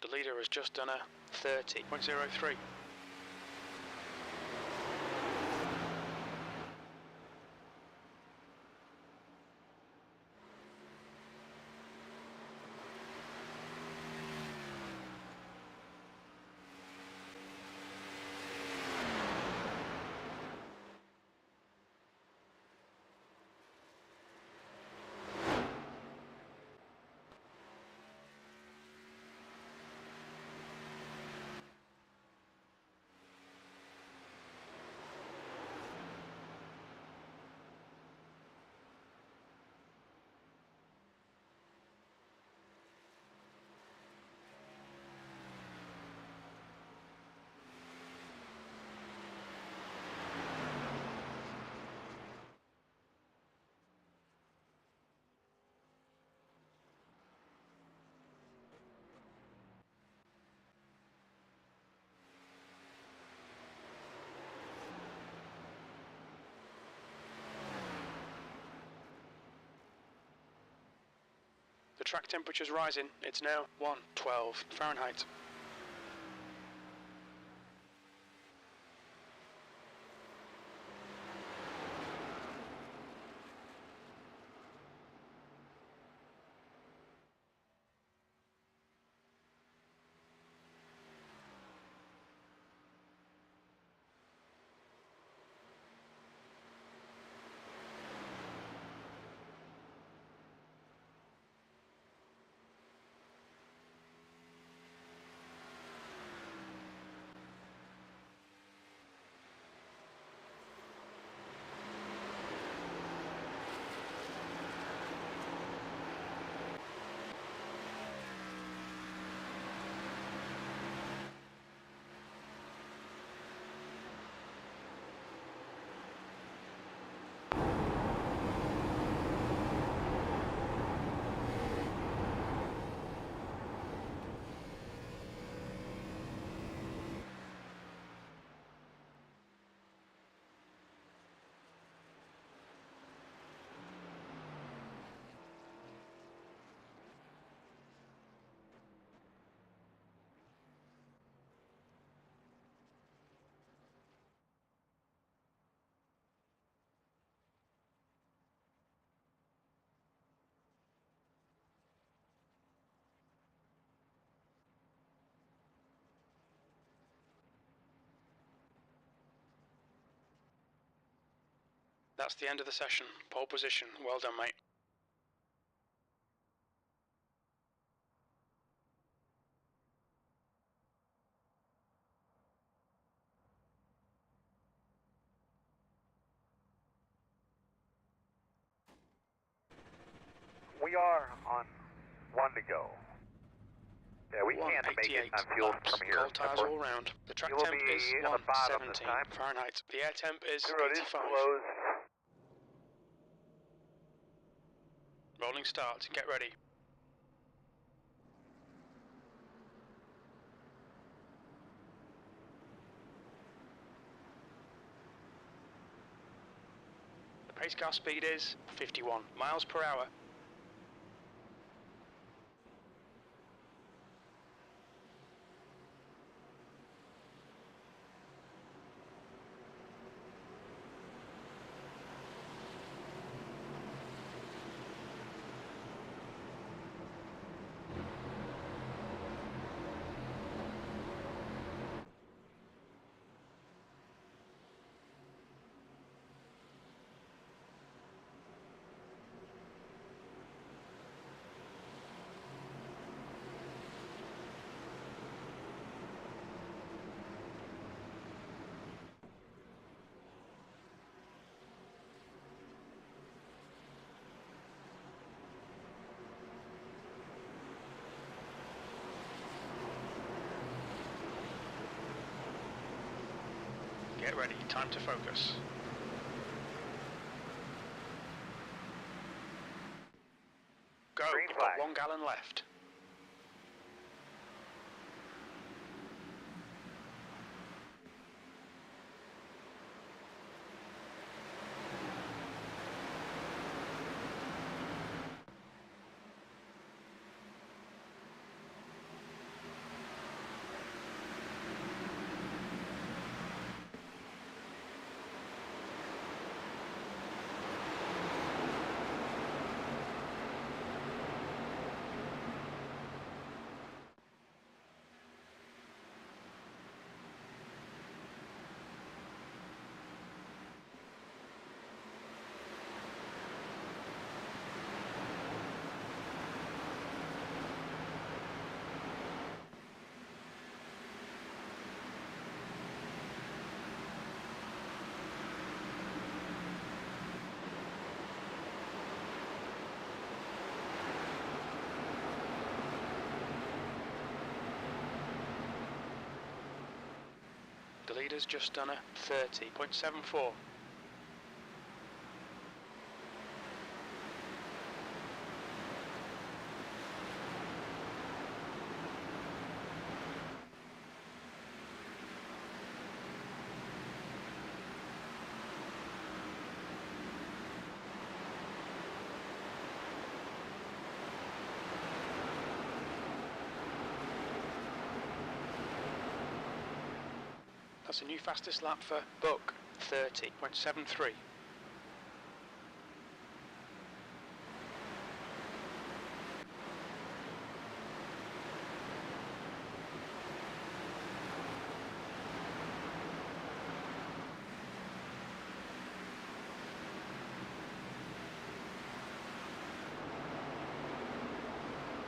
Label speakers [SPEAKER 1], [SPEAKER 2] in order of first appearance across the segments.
[SPEAKER 1] The leader has just done a 30.03. The track temperature's rising. It's now 112 Fahrenheit. That's the end of the session. Pole position. Well done, mate.
[SPEAKER 2] We are on 1 to go. Yeah, we can't make it on fuel from here.
[SPEAKER 1] Cold tyres all round. The track temp is 117 Fahrenheit. The air temp is 85. Rolling start. Get ready. The pace car speed is 51 miles per hour. Get ready, time to focus. Go, you've got 1 gallon left. The leader's just done a 30.74. That's a new fastest lap for Buck, 30.73.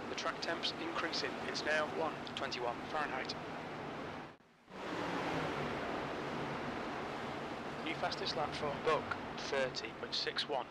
[SPEAKER 1] The track temp's increasing. It's now 121 Fahrenheit. New fastest lap for Buck, 30.61.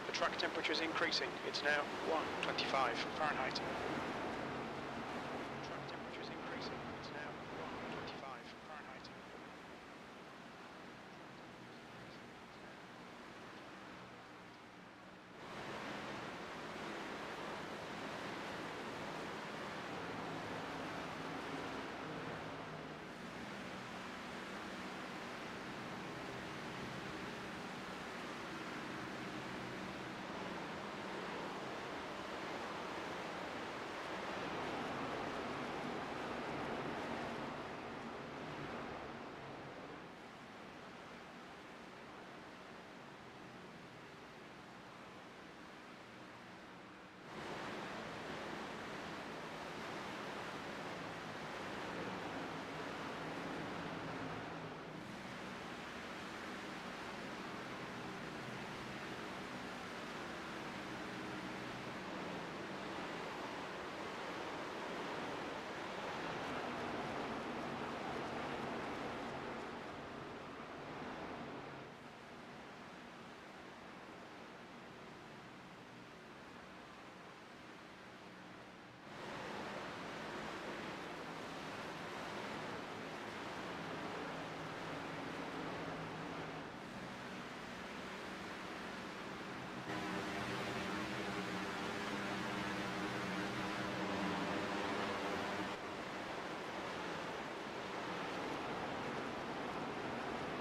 [SPEAKER 1] The track temperature is increasing. It's now 125 Fahrenheit. Track temperature is increasing. It's now 125 Fahrenheit.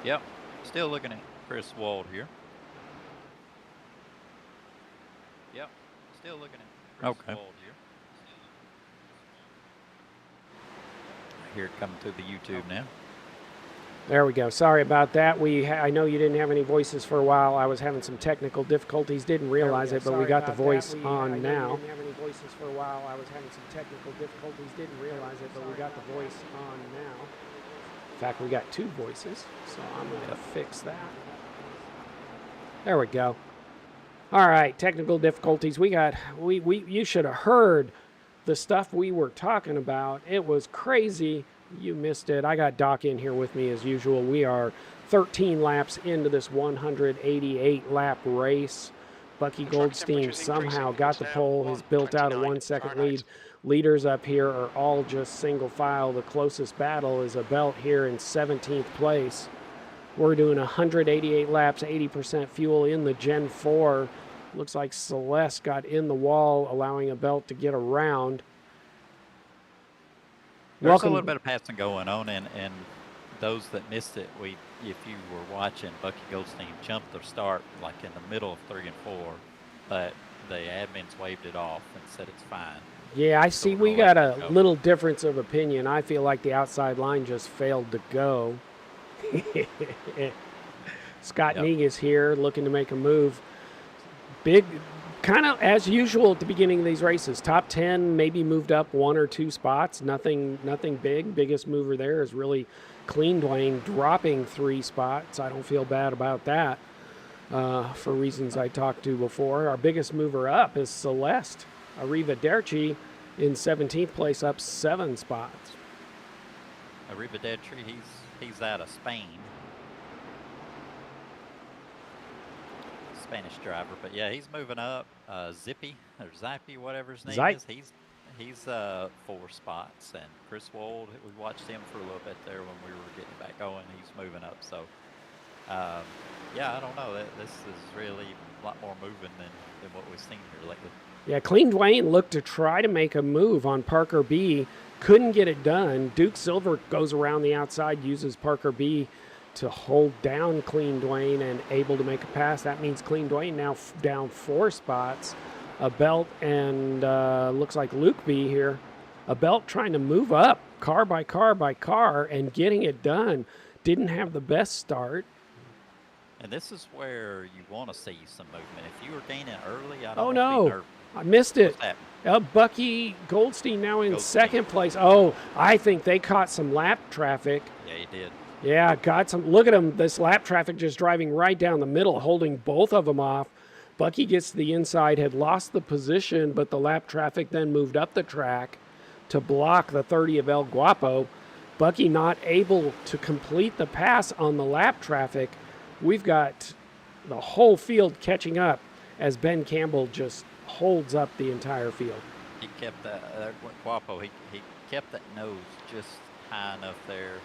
[SPEAKER 3] Yep, still looking at Chris Wald here. Yep, still looking at Chris Wald here. I hear it coming through the YouTube now.
[SPEAKER 4] There we go. Sorry about that. I know you didn't have any voices for a while. I was having some technical difficulties. Didn't realize it, but we got the voice on now. I know you didn't have any voices for a while. I was having some technical difficulties. Didn't realize it, but we got the voice on now. In fact, we got two voices, so I'm going to fix that. There we go. All right, technical difficulties. You should have heard the stuff we were talking about. It was crazy. You missed it. I got Doc in here with me as usual. We are 13 laps into this 188-lap race. Bucky Goldstein somehow got the pole, has built out a 1 second lead. Leaders up here are all just single file. The closest battle is a belt here in 17th place. We're doing 188 laps, 80% fuel in the Gen 4. Looks like Celeste got in the wall, allowing a belt to get around.
[SPEAKER 3] There's a little bit of passing going on, and those that missed it, if you were watching, Bucky Goldstein jumped the start like in the middle of 3 and 4, but the admins waved it off and said it's fine.
[SPEAKER 4] Yeah, I see. We got a little difference of opinion. I feel like the outside line just failed to go. Scott Negus here looking to make a move. Big, kind of as usual at the beginning of these races. Top 10 maybe moved up 1 or 2 spots. Nothing big. Biggest mover there is really Clean Dwayne dropping 3 spots. I don't feel bad about that for reasons I talked to before. Our biggest mover up is Celeste Arrivederci in 17th place, up 7 spots.
[SPEAKER 3] Arrivederci, he's out of Spain. Spanish driver, but yeah, he's moving up. Zippy or Zappy, whatever his name is, he's 4 spots, and Chris Wold, we watched him for a little bit there when we were getting back going. He's moving up, so yeah, I don't know. This is really a lot more moving than what we've seen here lately.
[SPEAKER 4] Yeah, Clean Dwayne looked to try to make a move on Parker B. Couldn't get it done. Duke Silver goes around the outside, uses Parker B to hold down Clean Dwayne and able to make a pass. That means Clean Dwayne now down 4 spots. A belt and looks like Luke B here. A belt trying to move up car by car by car and getting it done. Didn't have the best start.
[SPEAKER 3] And this is where you want to see some movement. If you were gaining early, I don't
[SPEAKER 4] Oh no, I missed it. Bucky Goldstein now in 2nd place. Oh, I think they caught some lap traffic.
[SPEAKER 3] Yeah, he did.
[SPEAKER 4] Yeah, got some. Look at him. This lap traffic just driving right down the middle, holding both of them off. Bucky gets to the inside, had lost the position, but the lap traffic then moved up the track to block the 30 of El Guapo. Bucky not able to complete the pass on the lap traffic. We've got the whole field catching up as Ben Campbell just holds up the entire field.
[SPEAKER 3] He kept that, Guapo, he kept that nose just high enough there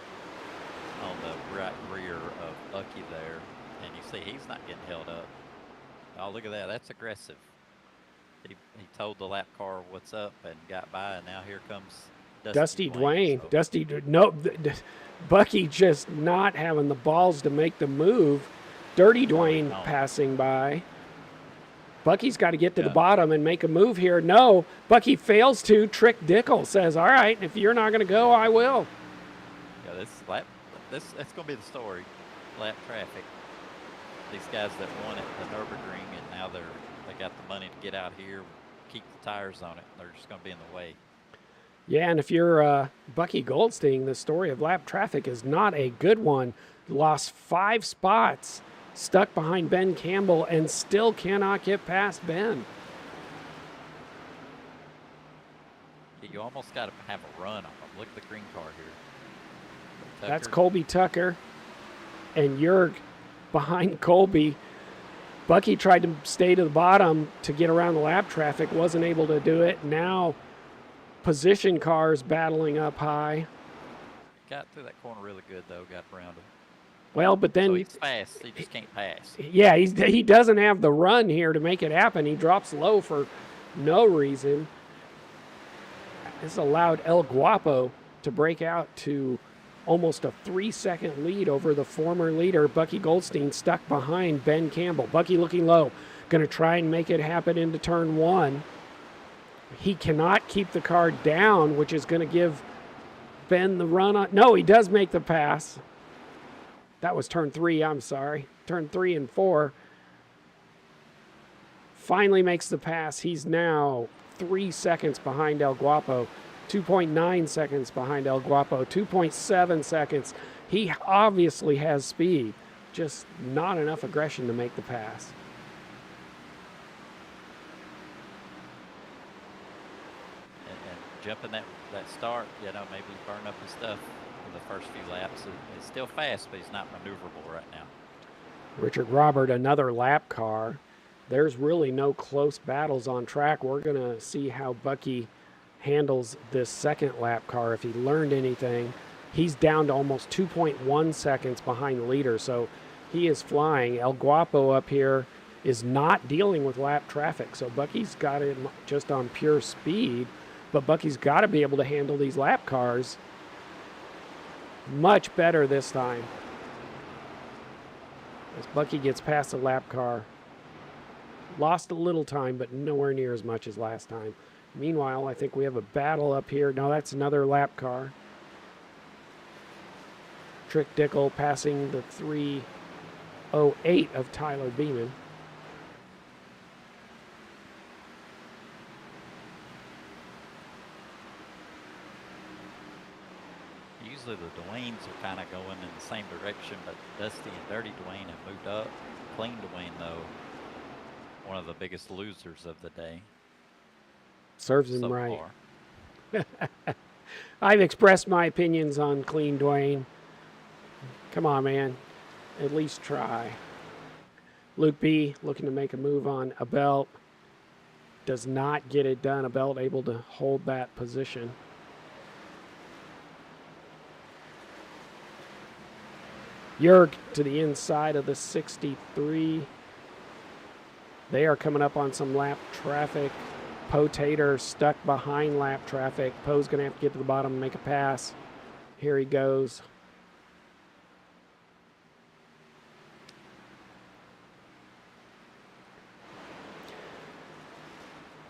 [SPEAKER 3] on the right rear of Bucky there, and you see he's not getting held up. Oh, look at that. That's aggressive. He told the lap car what's up and got by, and now here comes Dusty Dwayne.
[SPEAKER 4] So. Bucky just not having the balls to make the move. Dirty Dwayne passing by. Bucky's got to get to the bottom and make a move here. No, Bucky fails to. Trick Dickel says, all right, if you're not going to go, I will.
[SPEAKER 3] Yeah, that's going to be the story. Lap traffic. These guys that won at the Nürburgring, and now they got the money to get out here, keep the tires on it. They're just going to be in the way.
[SPEAKER 4] Yeah, and if you're Bucky Goldstein, the story of lap traffic is not a good one. Lost 5 spots, stuck behind Ben Campbell, and still cannot get past Ben.
[SPEAKER 3] You almost got to have a run on them. Look at the green car here.
[SPEAKER 4] That's Colby Tucker and Jurg behind Colby. Bucky tried to stay to the bottom to get around the lap traffic, wasn't able to do it. Now position cars battling up high.
[SPEAKER 3] Got through that corner really good, though. Got around him.
[SPEAKER 4] Well, but then...
[SPEAKER 3] So he's fast. He just can't pass.
[SPEAKER 4] Yeah, he doesn't have the run here to make it happen. He drops low for no reason. This allowed El Guapo to break out to almost a 3-second lead over the former leader. Bucky Goldstein stuck behind Ben Campbell. Bucky looking low. Going to try and make it happen into turn 1. He cannot keep the car down, which is going to give Ben the run on. No, he does make the pass. That was turn 3, I'm sorry. Turn 3 and 4. Finally makes the pass. He's now 3 seconds behind El Guapo. 2.9 seconds behind El Guapo. 2.7 seconds. He obviously has speed. Just not enough aggression to make the pass.
[SPEAKER 3] And jumping that start, you know, maybe burn up his stuff in the first few laps. It's still fast, but he's not maneuverable right now.
[SPEAKER 4] Richard Robert, another lap car. There's really no close battles on track. We're going to see how Bucky handles this second lap car. If he learned anything, he's down to almost 2.1 seconds behind the leader, so he is flying. El Guapo up here is not dealing with lap traffic, so Bucky's got it just on pure speed, but Bucky's got to be able to handle these lap cars much better this time. As Bucky gets past the lap car. Lost a little time, but nowhere near as much as last time. Meanwhile, I think we have a battle up here. No, that's another lap car. Trick Dickel passing the 3:08 of Tyler Beeman.
[SPEAKER 3] Usually the Dwaynes are kind of going in the same direction, but Dusty and Dirty Dwayne have moved up. Clean Dwayne, though, one of the biggest losers of the day.
[SPEAKER 4] Serves him right. I've expressed my opinions on Clean Dwayne. Come on, man. At least try. Luke B. looking to make a move on Abelt. Does not get it done. Abelt able to hold that position. Jurg to the inside of the 63. They are coming up on some lap traffic. Poe Tater stuck behind lap traffic. Poe's going to have to get to the bottom and make a pass. Here he goes.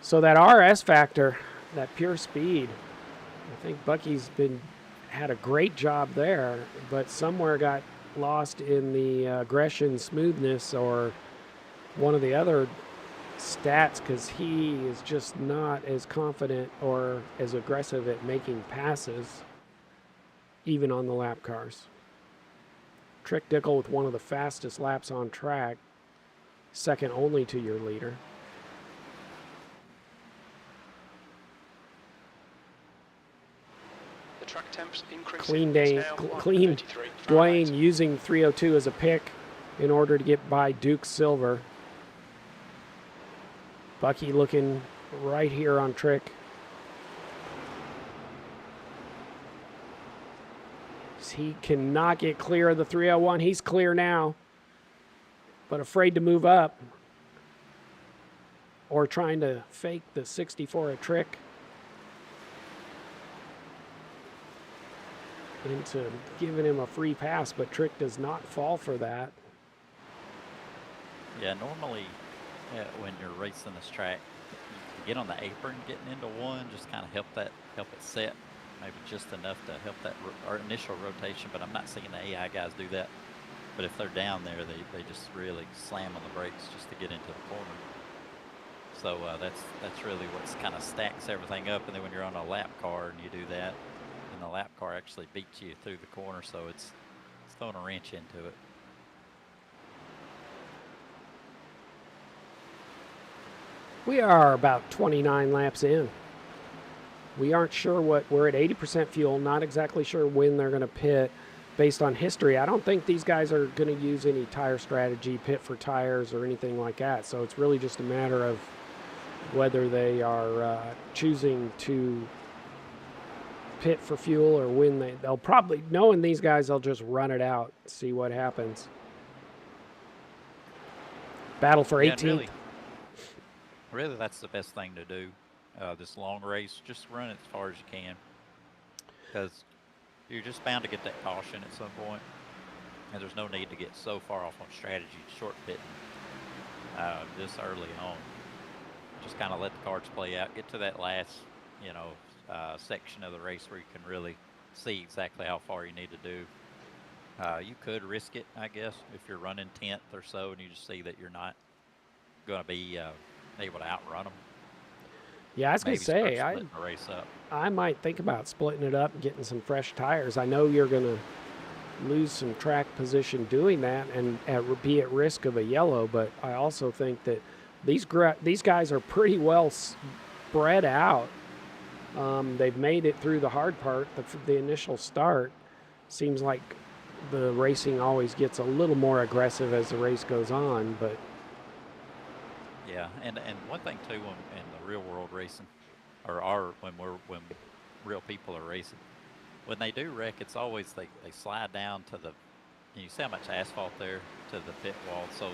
[SPEAKER 4] So that RS factor, that pure speed, I think Bucky's had a great job there, but somewhere got lost in the aggression, smoothness, or one of the other stats, because he is just not as confident or as aggressive at making passes, even on the lap cars. Trick Dickel with one of the fastest laps on track, second only to your leader.
[SPEAKER 1] The track temps increasing.
[SPEAKER 4] Clean Dwayne using 302 as a pick in order to get by Duke Silver. Bucky looking right here on Trick. He cannot get clear of the 301. He's clear now, but afraid to move up or trying to fake the 64 at Trick into giving him a free pass, but Trick does not fall for that.
[SPEAKER 3] Yeah, normally when you're racing this track, you get on the apron getting into one, just kind of help it set, maybe just enough to help that our initial rotation, but I'm not seeing the AI guys do that. But if they're down there, they just really slam on the brakes just to get into the corner. So that's really what's kind of stacks everything up, and then when you're on a lap car and you do that, and the lap car actually beats you through the corner, so it's throwing a wrench into it.
[SPEAKER 4] We are about 29 laps in. We aren't sure we're at 80% fuel, not exactly sure when they're going to pit based on history. I don't think these guys are going to use any tire strategy, pit for tires or anything like that. So it's really just a matter of whether they are choosing to pit for fuel or when they'll probably, knowing these guys, they'll just run it out, see what happens. Battle for 18th.
[SPEAKER 3] Really, that's the best thing to do. This long race, just run it as far as you can, because you're just bound to get that caution at some point, and there's no need to get so far off on strategy, short pitting this early on. Just kind of let the cards play out, get to that last, section of the race where you can really see exactly how far you need to do, You could risk it, I guess, if you're running 10th or so and you just see that you're not going to be able to outrun them.
[SPEAKER 4] Yeah, I was going to say,
[SPEAKER 3] splitting the race up.
[SPEAKER 4] I might think about splitting it up and getting some fresh tires. I know you're going to lose some track position doing that and be at risk of a yellow, but I also think that these guys are pretty well spread out. They've made it through the hard part, the initial start. Seems like the racing always gets a little more aggressive as the race goes on, but
[SPEAKER 3] yeah, and one thing too, in the real world racing, or when real people are racing, when they do wreck, it's always they slide down to the, and you see how much asphalt there to the pit wall, so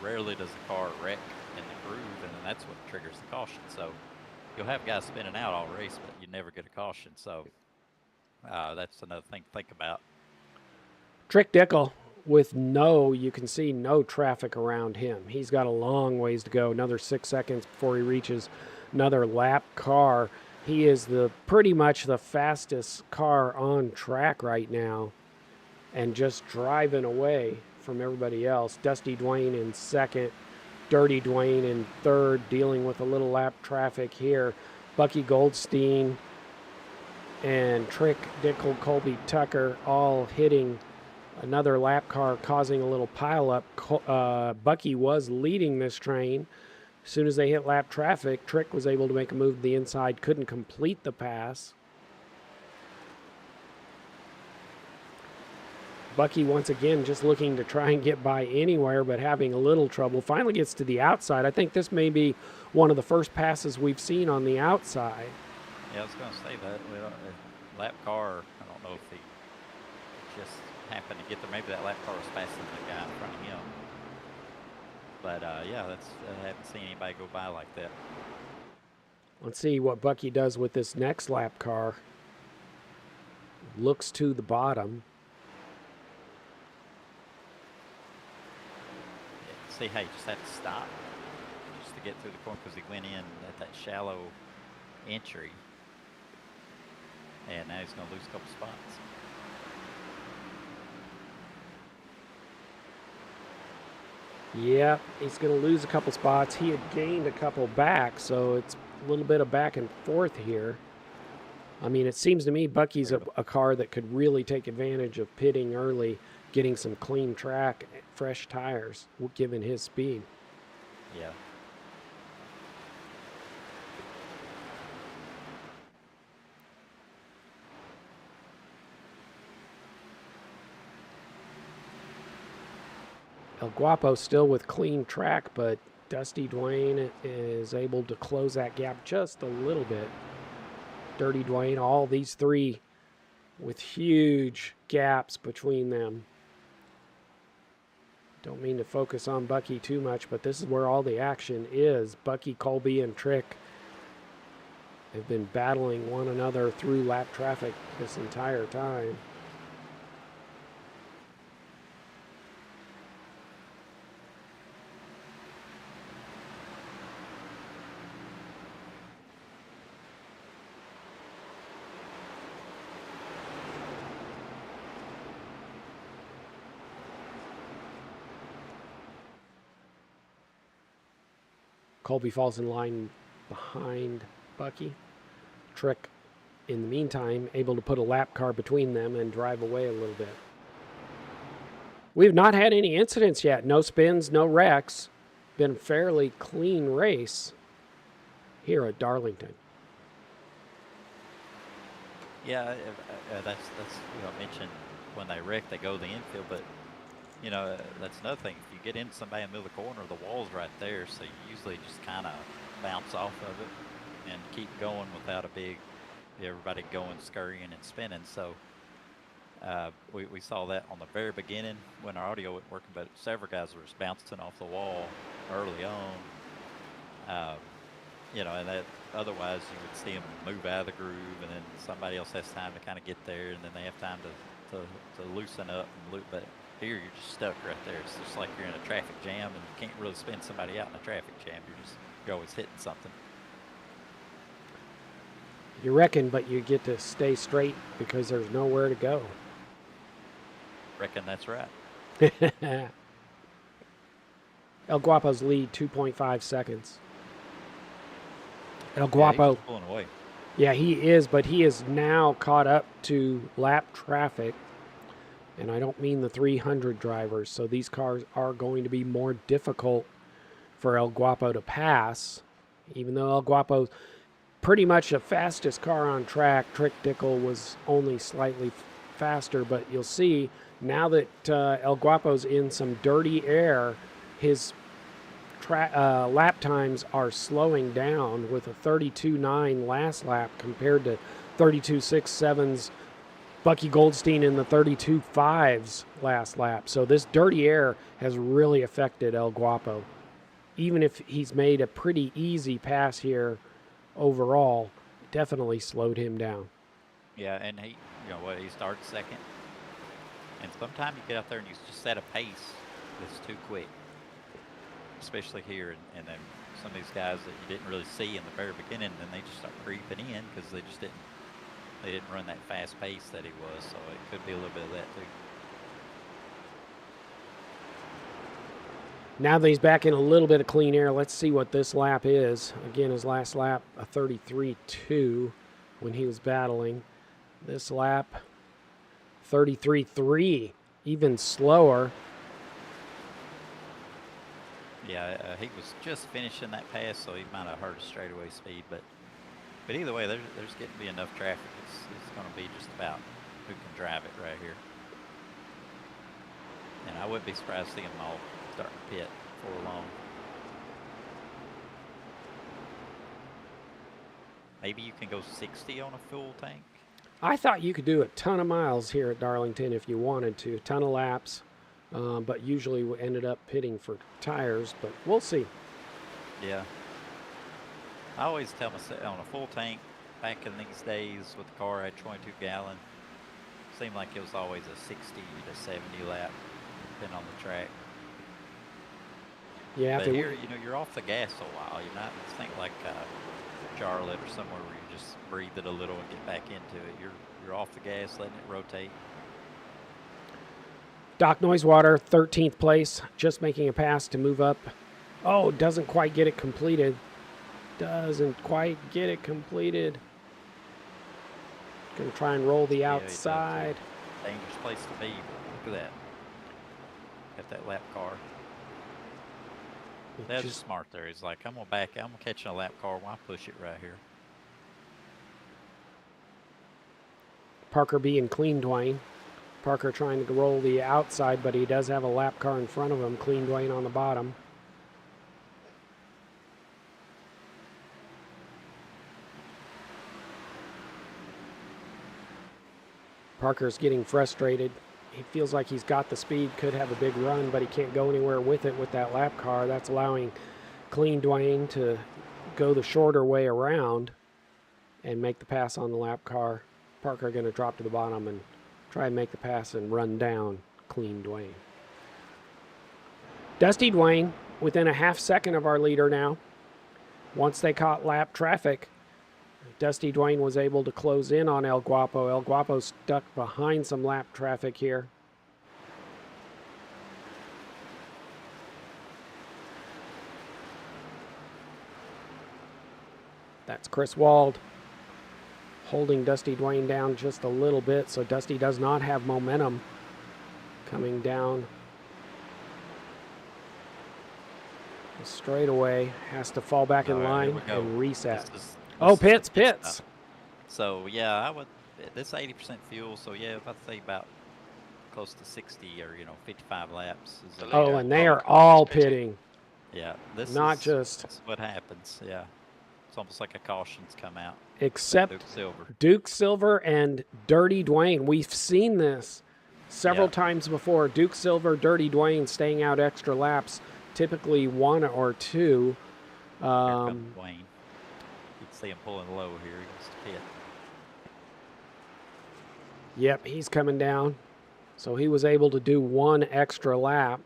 [SPEAKER 3] rarely does the car wreck in the groove, and then that's what triggers the caution. So you'll have guys spinning out all race, but you never get a caution. So that's another thing to think about.
[SPEAKER 4] Trick Dickel with you can see no traffic around him. He's got a long ways to go, another 6 seconds before he reaches another lap car. He is pretty much the fastest car on track right now and just driving away from everybody else. Dusty Dwayne in second, Dirty Dwayne in third, dealing with a little lap traffic here. Bucky Goldstein and Trick Dickel, Colby Tucker all hitting another lap car, causing a little pileup. Bucky was leading this train. As soon as they hit lap traffic, Trick was able to make a move to the inside, couldn't complete the pass. Bucky, once again, just looking to try and get by anywhere, but having a little trouble. Finally gets to the outside. I think this may be one of the first passes we've seen on the outside.
[SPEAKER 3] Yeah, I was going to say that. Lap car, I don't know if he just happened to get there. Maybe that lap car was faster than the guy in front of him. But, yeah, I haven't seen anybody go by like that.
[SPEAKER 4] Let's see what Bucky does with this next lap car. Looks to the bottom.
[SPEAKER 3] See how you just had to stop just to get through the corner because he went in at that shallow entry. And now he's going to lose a couple spots.
[SPEAKER 4] Yeah, he's going to lose a couple spots. He had gained a couple back, so it's a little bit of back and forth here. I mean, it seems to me Bucky's a car that could really take advantage of pitting early, getting some clean track, fresh tires, given his speed.
[SPEAKER 3] Yeah.
[SPEAKER 4] El Guapo still with clean track, but Dusty Dwayne is able to close that gap just a little bit. Dirty Dwayne, all these three with huge gaps between them. Don't mean to focus on Bucky too much, but this is where all the action is. Bucky, Colby, and Trick have been battling one another through lap traffic this entire time. Colby falls in line behind Bucky. Trick, in the meantime, able to put a lap car between them and drive away a little bit. We've not had any incidents yet. No spins, no wrecks. Been a fairly clean race here at Darlington.
[SPEAKER 3] Yeah, that's mentioned when they wreck, they go to the infield, but that's another thing. If you get into somebody in the middle of the corner, the wall's right there, so you usually just kind of bounce off of it and keep going without everybody going scurrying and spinning. So we saw that on the very beginning when our audio wasn't working, but several guys were just bouncing off the wall early on. And that otherwise you would see them move out of the groove, and then somebody else has time to kind of get there, and then they have time to loosen up and loop. But here you're just stuck right there. It's just like you're in a traffic jam, and you can't really spin somebody out in a traffic jam. You're always hitting something.
[SPEAKER 4] You reckon, but you get to stay straight because there's nowhere to go.
[SPEAKER 3] Reckon that's right.
[SPEAKER 4] El Guapo's lead 2.5 seconds. El
[SPEAKER 3] Yeah,
[SPEAKER 4] Guapo,
[SPEAKER 3] he's pulling away.
[SPEAKER 4] yeah, he is, but he is now caught up to lap traffic. And I don't mean the 300 drivers. So these cars are going to be more difficult for El Guapo to pass. Even though El Guapo's pretty much the fastest car on track, Trick Dickle was only slightly faster. But you'll see now that El Guapo's in some dirty air, his lap times are slowing down with a 32.9 last lap compared to 32.67's Bucky Goldstein in the 32.5's last lap. So this dirty air has really affected El Guapo. Even if he's made a pretty easy pass here overall, definitely slowed him down.
[SPEAKER 3] Yeah, and he, he starts second. And sometimes you get out there and you just set a pace that's too quick, especially here. And then some of these guys that you didn't really see in the very beginning, then they just start creeping in because they didn't run that fast pace that he was. So it could be a little bit of that too.
[SPEAKER 4] Now that he's back in a little bit of clean air, let's see what this lap is. Again, his last lap, a 33.2 when he was battling. This lap, 33.3, even slower.
[SPEAKER 3] Yeah, he was just finishing that pass, so he might have hurt his straightaway speed. But either way, there's getting to be enough traffic. It's going to be just about who can drive it right here. And I wouldn't be surprised to see them all starting to pit before long. Maybe you can go 60 on a full tank.
[SPEAKER 4] I thought you could do a ton of miles here at Darlington if you wanted to, a ton of laps, but usually we ended up pitting for tires, but we'll see.
[SPEAKER 3] Yeah. I always tell myself on a full tank, back in these days with the car I had 22 gallon, seemed like it was always a 60 to 70 lap, depending on the track.
[SPEAKER 4] Yeah,
[SPEAKER 3] but here, you're off the gas a while. You're not, it's not like Charlotte or somewhere where you just breathe it a little and get back into it. You're off the gas, letting it rotate.
[SPEAKER 4] Doc Noisewater, 13th place, just making a pass to move up. Oh, doesn't quite get it completed. Doesn't quite get it completed. Gonna try and roll the outside.
[SPEAKER 3] Dangerous place to be. Look at that. Got that lap car. That's just smart there. He's like, I'm gonna catch a lap car while I push it right here.
[SPEAKER 4] Parker being clean, Dwayne. Parker trying to roll the outside, but he does have a lap car in front of him. Clean Dwayne on the bottom. Parker's getting frustrated. He feels like he's got the speed, could have a big run, but he can't go anywhere with it with that lap car. That's allowing Clean Dwayne to go the shorter way around and make the pass on the lap car. Parker going to drop to the bottom and try and make the pass and run down Clean Dwayne. Dusty Dwayne within a half second of our leader now. Once they caught lap traffic, Dusty Dwayne was able to close in on El Guapo. El Guapo stuck behind some lap traffic here. That's Chris Wald holding Dusty Dwayne down just a little bit, so Dusty does not have momentum coming down the straightaway. Has to fall back in line and reset. Pits.
[SPEAKER 3] So, yeah, this 80% fuel, so yeah, I'd say about close to 60 or, 55 laps.
[SPEAKER 4] And they are all pitting.
[SPEAKER 3] Yeah, this
[SPEAKER 4] is
[SPEAKER 3] what happens, yeah. It's almost like a caution's come out.
[SPEAKER 4] Except Duke Silver and Dirty Dwayne. We've seen this several times before. Duke Silver, Dirty Dwayne staying out extra laps, typically one or two.
[SPEAKER 3] Here comes Dwayne. You can see him pulling low here. He wants to pit.
[SPEAKER 4] Yep, he's coming down. So he was able to do one extra lap.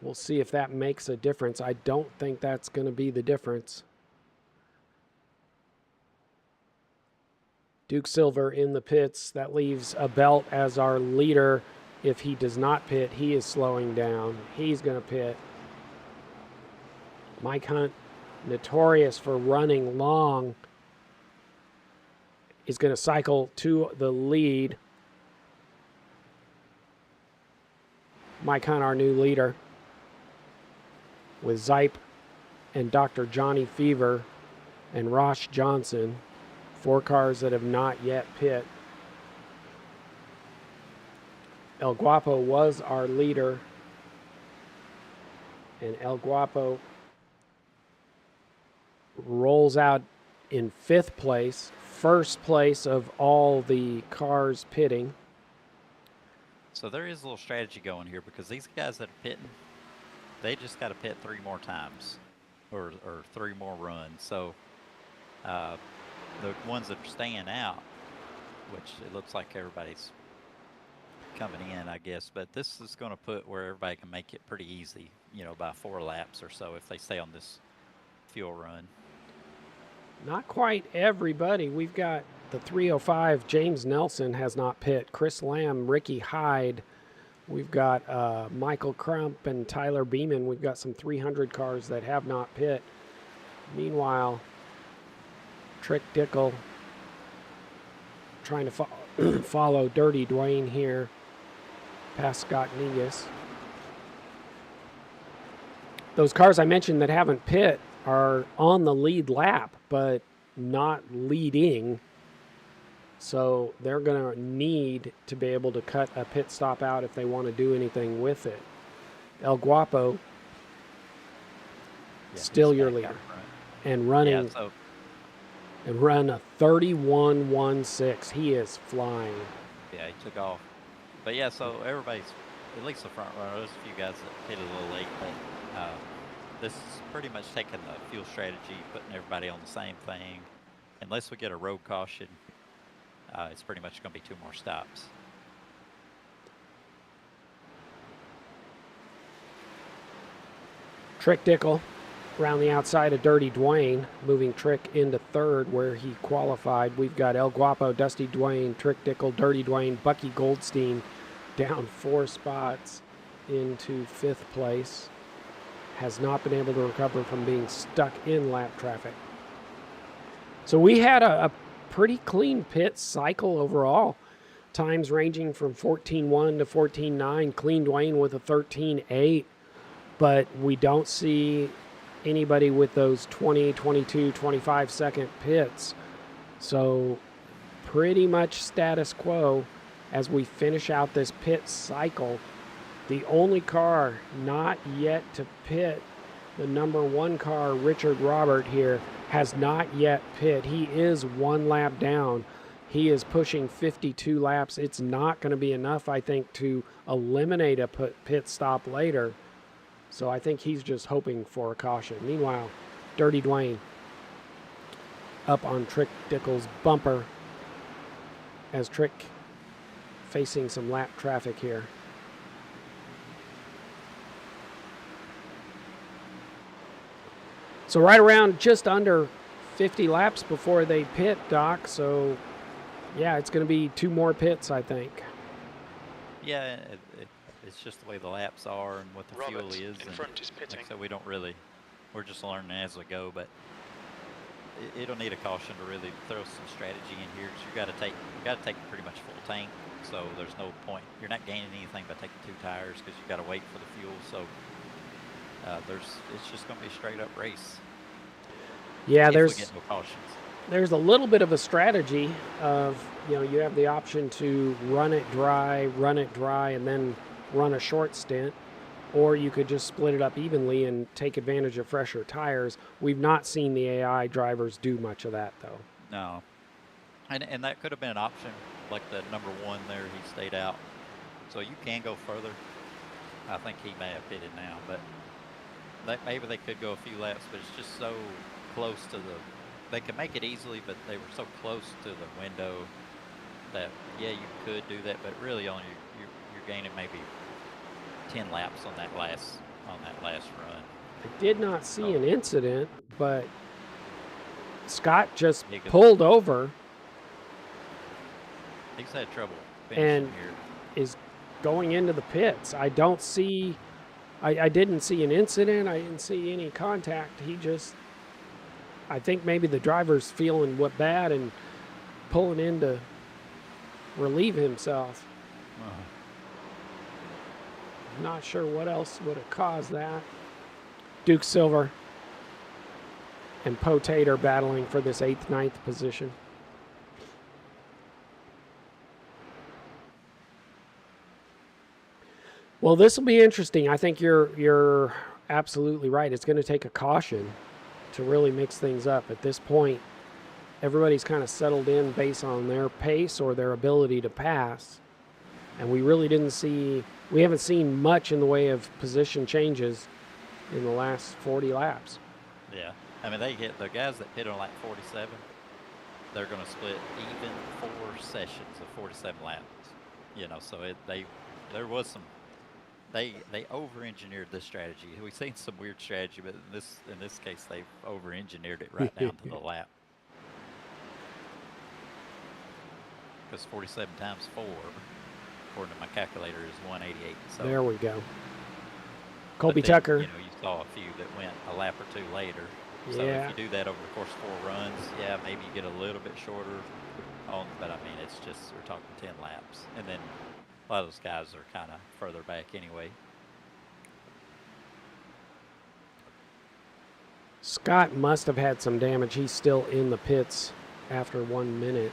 [SPEAKER 4] We'll see if that makes a difference. I don't think that's going to be the difference. Duke Silver in the pits. That leaves a Belt as our leader. If he does not pit, he is slowing down. He's going to pit. Mike Hunt, notorious for running long, is going to cycle to the lead. Mike Hunt, our new leader, with Zipe and Dr. Johnny Fever and Rosh Johnson, 4 cars that have not yet pit. El Guapo was our leader, and El Guapo rolls out in 5th place, first place of all the cars pitting.
[SPEAKER 3] So there is a little strategy going here, because these guys that are pitting, they just got to pit 3 more times or 3 more runs. So the ones that are staying out, which it looks like everybody's coming in, I guess, but this is going to put where everybody can make it pretty easy, by 4 laps or so if they stay on this fuel run.
[SPEAKER 4] Not quite everybody. We've got the 305. James Nelson has not pit. Chris Lamb, Ricky Hyde. We've got Michael Crump and Tyler Beeman. We've got some 300 cars that have not pit. Meanwhile, Trick Dickel trying to follow Dirty Dwayne here past Scott Negus. Those cars I mentioned that haven't pit are on the lead lap, but not leading. So they're going to need to be able to cut a pit stop out if they want to do anything with it. El Guapo, still your leader, and running and run a 31.16. He is flying.
[SPEAKER 3] Yeah, he took off. But yeah, so everybody's, at least the front runner, there's a few guys that hit a little late, but this is pretty much taking the fuel strategy, putting everybody on the same thing. Unless we get a road caution, it's pretty much going to be 2 more stops.
[SPEAKER 4] Trick Dickel around the outside of Dirty Dwayne, moving Trick into 3rd where he qualified. We've got El Guapo, Dusty Dwayne, Trick Dickel, Dirty Dwayne, Bucky Goldstein down 4 spots into 5th place. Has not been able to recover from being stuck in lap traffic. So we had a pretty clean pit cycle overall. Times ranging from 14.1 to 14.9. Clean Dwayne with a 13.8. But we don't see anybody with those 20, 22, 25 second pits. So pretty much status quo as we finish out this pit cycle. The only car not yet to pit, the number 1 car, Richard Robert here, has not yet pit. He is 1 lap down. He is pushing 52 laps. It's not going to be enough, I think, to eliminate a pit stop later. So I think he's just hoping for a caution. Meanwhile, Dirty Dwayne up on Trick Dickel's bumper as Trick facing some lap traffic here. So right around just under 50 laps before they pit, Doc. So, yeah, it's going to be 2 more pits, I think.
[SPEAKER 3] Yeah, it's just the way the laps are and what the fuel is.
[SPEAKER 1] In front is pitting.
[SPEAKER 3] So we don't really, we're just learning as we go. But it'll need a caution to really throw some strategy in here, because you got to take pretty much full tank. So there's no point. You're not gaining anything by taking 2 tires, because you got to wait for the fuel. So it's just going to be a straight up race.
[SPEAKER 4] Yeah,
[SPEAKER 3] if we get no cautions.
[SPEAKER 4] There's a little bit of a strategy of, you have the option to run it dry, and then run a short stint, or you could just split it up evenly and take advantage of fresher tires. We've not seen the AI drivers do much of that, though.
[SPEAKER 3] No. And that could have been an option, like the number 1 there, he stayed out. So you can go further. I think he may have pitted now, but maybe they could go a few laps, but it's just so close to they can make it easily, but they were so close to the window that, yeah, you could do that, but really you're gaining maybe 10 laps on that last run.
[SPEAKER 4] I did not see an incident, but Scott just pulled over
[SPEAKER 3] He's had trouble finishing
[SPEAKER 4] and
[SPEAKER 3] here.
[SPEAKER 4] is going into the pits. I don't see, I didn't see an incident. I didn't see any contact. He just, I think maybe the driver's feeling what bad and pulling in to relieve himself. Not sure what else would have caused that. Duke Silver and Potato battling for this 8th, 9th position. Well, this will be interesting. I think you're absolutely right. It's going to take a caution to really mix things up. At this point, everybody's kind of settled in based on their pace or their ability to pass. And we really we haven't seen much in the way of position changes in the last 40 laps.
[SPEAKER 3] Yeah. I mean, the guys that pit on lap 47, they're going to split even 4 sessions of 47 laps. You know, so there was some, they over-engineered this strategy. We've seen some weird strategy, but in this case, they've over-engineered it right down to the lap. Because 47 times 4, according to my calculator, is 188. So
[SPEAKER 4] there we go. Colby
[SPEAKER 3] then,
[SPEAKER 4] Tucker.
[SPEAKER 3] You know, you saw a few that went a lap or 2 later. So
[SPEAKER 4] yeah.
[SPEAKER 3] if you do that over the course of 4 runs, yeah, maybe you get a little bit shorter on, but I mean, it's just, we're talking 10 laps. And then a lot of those guys are kind of further back anyway.
[SPEAKER 4] Scott must have had some damage. He's still in the pits after 1 minute.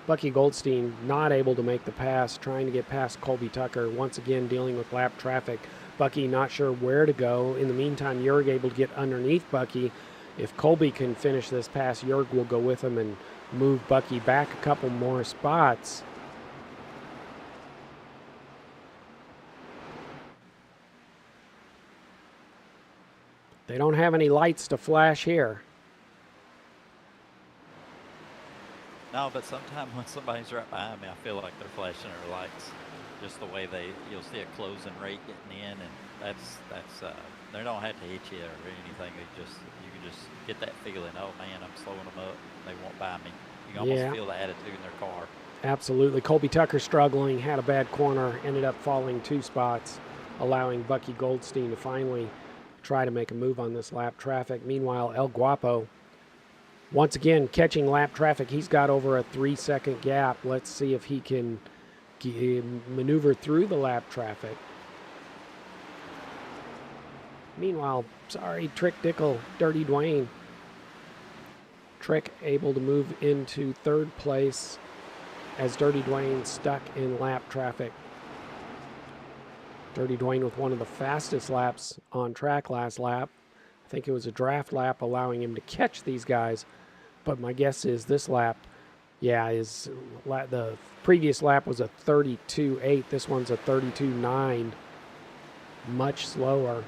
[SPEAKER 4] Bucky Goldstein not able to make the pass, trying to get past Colby Tucker, once again dealing with lap traffic. Bucky not sure where to go. In the meantime, Jurg able to get underneath Bucky. If Colby can finish this pass, Jurg will go with him and move Bucky back a couple more spots. They don't have any lights to flash here.
[SPEAKER 3] No, but sometimes when somebody's right behind me, I feel like they're flashing their lights. Just the way you'll see a closing rate getting in, and they don't have to hit you or anything. You can just get that feeling. Oh man, I'm slowing them up. They won't buy me. You can almost feel the attitude in their car.
[SPEAKER 4] Absolutely. Colby Tucker struggling, had a bad corner, ended up falling 2 spots, allowing Bucky Goldstein to finally try to make a move on this lap traffic. Meanwhile, El Guapo, once again, catching lap traffic. He's got over a 3-second gap. Let's see if he can maneuver through the lap traffic. Meanwhile, Trick Dickel, Dirty Dwayne. Trick able to move into 3rd place as Dirty Dwayne stuck in lap traffic. Dirty Dwayne with one of the fastest laps on track last lap. I think it was a draft lap allowing him to catch these guys. But my guess is this lap, the previous lap was a 32.8. This one's a 32.9. Much slower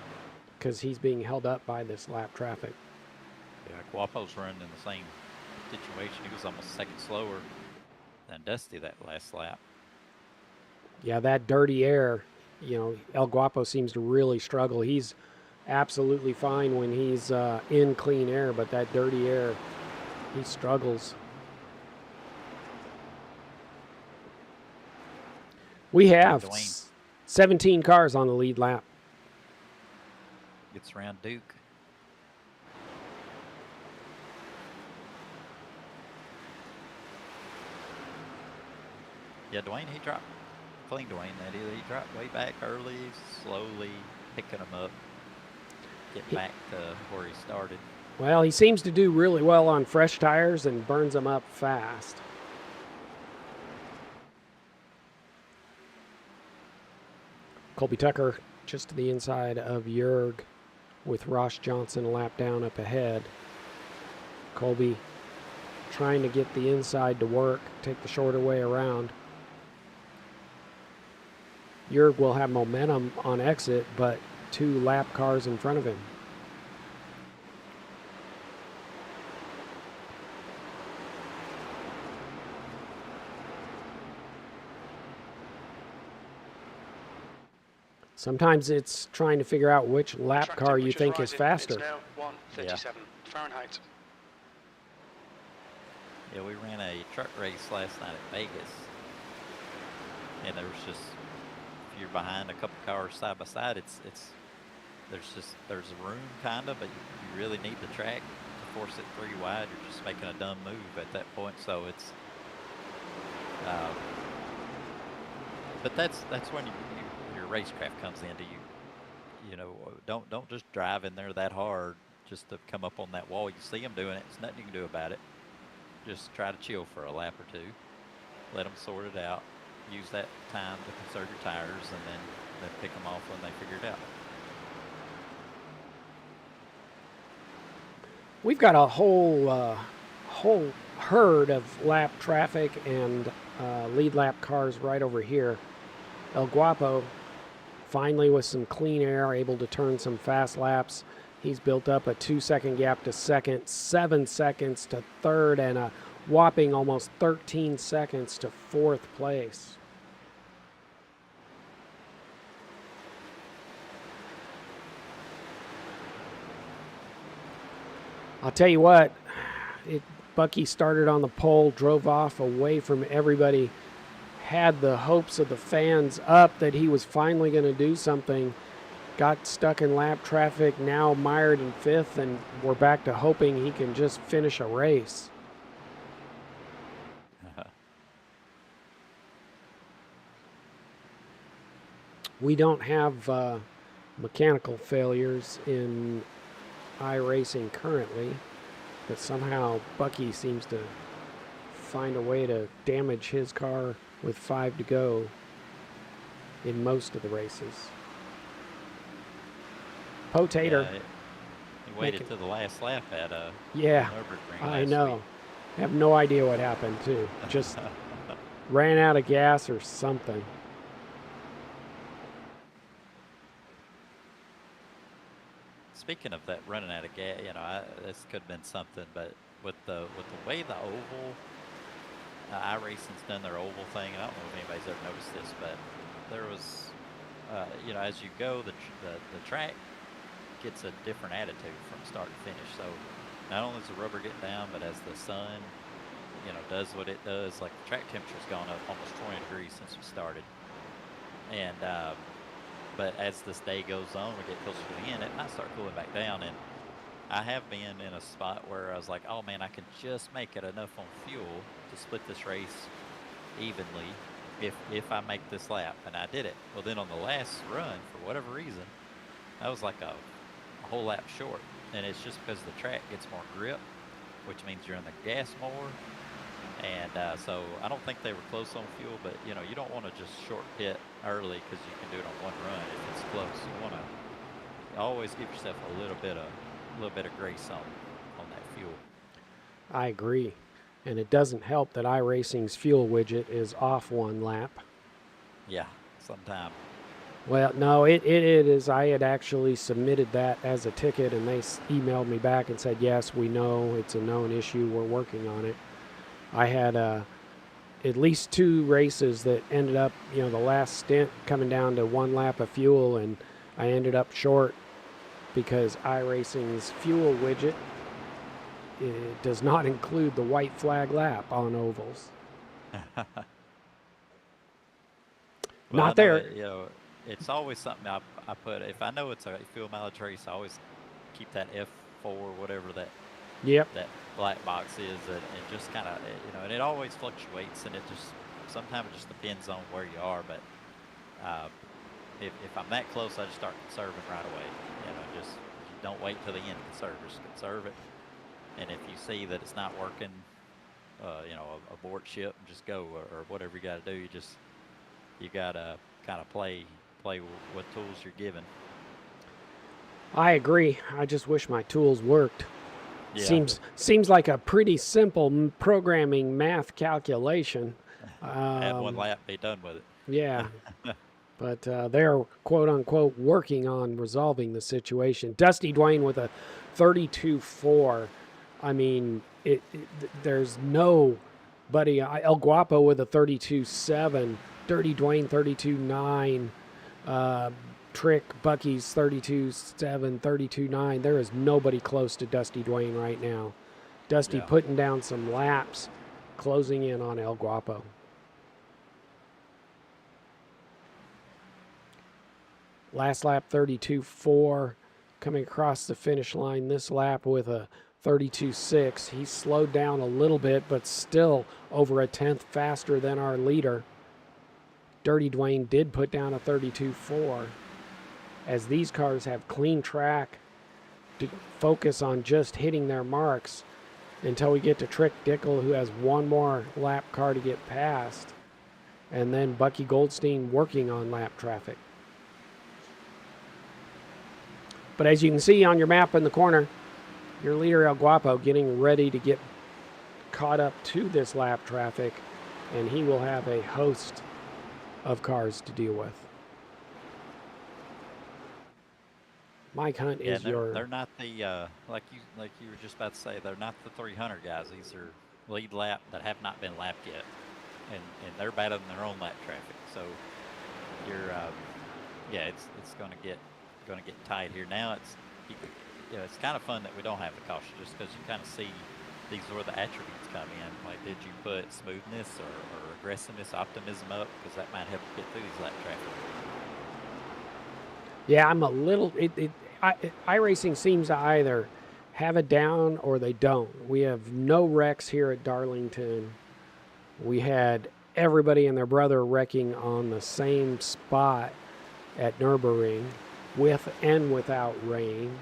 [SPEAKER 4] because he's being held up by this lap traffic.
[SPEAKER 3] Yeah, Guapo's running in the same situation. He was almost a second slower than Dusty that last lap.
[SPEAKER 4] Yeah, that dirty air, El Guapo seems to really struggle. He's absolutely fine when he's in clean air, but that dirty air, he struggles. We have 17 cars on the lead lap.
[SPEAKER 3] Gets around Duke. Yeah, Dwayne, he dropped. Clean Dwayne, that is. He dropped way back early, slowly picking them up, getting back to where he started.
[SPEAKER 4] Well, he seems to do really well on fresh tires and burns them up fast. Colby Tucker just to the inside of Jurg with Ross Johnson a lap down up ahead. Colby trying to get the inside to work, take the shorter way around. Jurg will have momentum on exit, but 2 lap cars in front of him. Sometimes it's trying to figure out which lap car you think is faster.
[SPEAKER 1] It's now 1:37 Fahrenheit.
[SPEAKER 3] Yeah, we ran a truck race last night at Vegas, and there was just, if you're behind a couple cars side by side, there's a room kind of, but you really need the track to force it 3 wide. You're just making a dumb move at that point. So it's, but that's when your racecraft comes into you know, don't just drive in there that hard just to come up on that wall. You see them doing it. There's nothing you can do about it. Just try to chill for a lap or two. Let them sort it out. Use that time to conserve your tires, and then pick them off when they figure it out.
[SPEAKER 4] We've got a whole herd of lap traffic and lead lap cars right over here. El Guapo, finally with some clean air, able to turn some fast laps. He's built up a 2-second gap to second, 7 seconds to third, and a whopping almost 13 seconds to fourth place. I'll tell you what, Bucky started on the pole, drove off away from everybody, had the hopes of the fans up that he was finally going to do something, got stuck in lap traffic, now mired in fifth, and we're back to hoping he can just finish a race. We don't have mechanical failures in iRacing currently, but somehow Bucky seems to find a way to damage his car with 5 to go in most of the races. Potato.
[SPEAKER 3] Yeah, he waited to the last lap at
[SPEAKER 4] yeah,
[SPEAKER 3] Nürburgring
[SPEAKER 4] I
[SPEAKER 3] last
[SPEAKER 4] know.
[SPEAKER 3] week.
[SPEAKER 4] I have no idea what happened too. Just ran out of gas or something.
[SPEAKER 3] Speaking of that running out of gas, you know, this could have been something, but with the way the oval, iRacing's done their oval thing. I don't know if anybody's ever noticed this, but there was, you know, as you go, the track gets a different attitude from start to finish. So not only does the rubber get down, but as the sun, you know, does what it does, like the track temperature's gone up almost 20 degrees since we started, and but as this day goes on, we get closer to the end, it might start cooling back down. And I have been in a spot where I was like, oh man, I can just make it enough on fuel to split this race evenly if I make this lap. And I did it. Well, then on the last run, for whatever reason, I was like a whole lap short. And it's just because the track gets more grip, which means you're in the gas more. And so I don't think they were close on fuel, but you know, you don't want to just short pit early because you can do it on one run if it's close. You want to always give yourself a little bit of grace on that fuel.
[SPEAKER 4] I agree. And it doesn't help that iRacing's fuel widget is off 1 lap.
[SPEAKER 3] Yeah, sometime.
[SPEAKER 4] Well, no, it is. I had actually submitted that as a ticket, and they emailed me back and said, yes, we know it's a known issue. We're working on it. I had at least 2 races that ended up, you know, the last stint coming down to 1 lap of fuel, and I ended up short because iRacing's fuel widget, it does not include the white flag lap on ovals.
[SPEAKER 3] Well,
[SPEAKER 4] Not there.
[SPEAKER 3] You know, it's always something I put. If I know it's a fuel mileage race, I always keep that F4, whatever that black box is, and it just kind of, you know, and it always fluctuates, and it just, sometimes it just depends on where you are, but if I'm that close, I just start conserving right away. You know, just don't wait till the end to conserve, just conserve it, and if you see that it's not working, you know, abort ship and just go, or whatever you got to do. You got to kind of play with tools you're given.
[SPEAKER 4] I agree. I just wish my tools worked.
[SPEAKER 3] Yeah.
[SPEAKER 4] Seems like a pretty simple programming math calculation.
[SPEAKER 3] Have 1 lap, be done with it.
[SPEAKER 4] Yeah. But they're, quote unquote, working on resolving the situation. Dusty Dwayne with a 32.4. I mean, there's nobody. El Guapo with a 32.7. Dirty Dwayne 32.9. Trick Bucky's 32.7, 32.9. There is nobody close to Dusty Dwayne right now. Dusty putting down some laps closing in on El Guapo. Last lap 32.4, coming across the finish line this lap with a 32.6. He slowed down a little bit, but still over a tenth faster than our leader. Dirty Dwayne did put down a 32.4. As these cars have clean track to focus on just hitting their marks until we get to Trick Dickel, who has one more lap car to get past, and then Bucky Goldstein working on lap traffic. But as you can see on your map in the corner, your leader El Guapo getting ready to get caught up to this lap traffic, and he will have a host of cars to deal with. Mike Hunt is
[SPEAKER 3] they're not the like you were just about to say, they're not the 300 guys. These are lead lap that have not been lapped yet, and they're battling their own lap traffic. So you're yeah, it's going to get tight here. Now it's kind of fun that we don't have the caution, just because you kind of see these where the attributes come in. Like, did you put smoothness or aggressiveness, optimism up, because that might help you get through these lap traffic.
[SPEAKER 4] Yeah, I'm a little. iRacing seems to either have it down or they don't. We have no wrecks here at Darlington. We had everybody and their brother wrecking on the same spot at Nürburgring, with and without rain.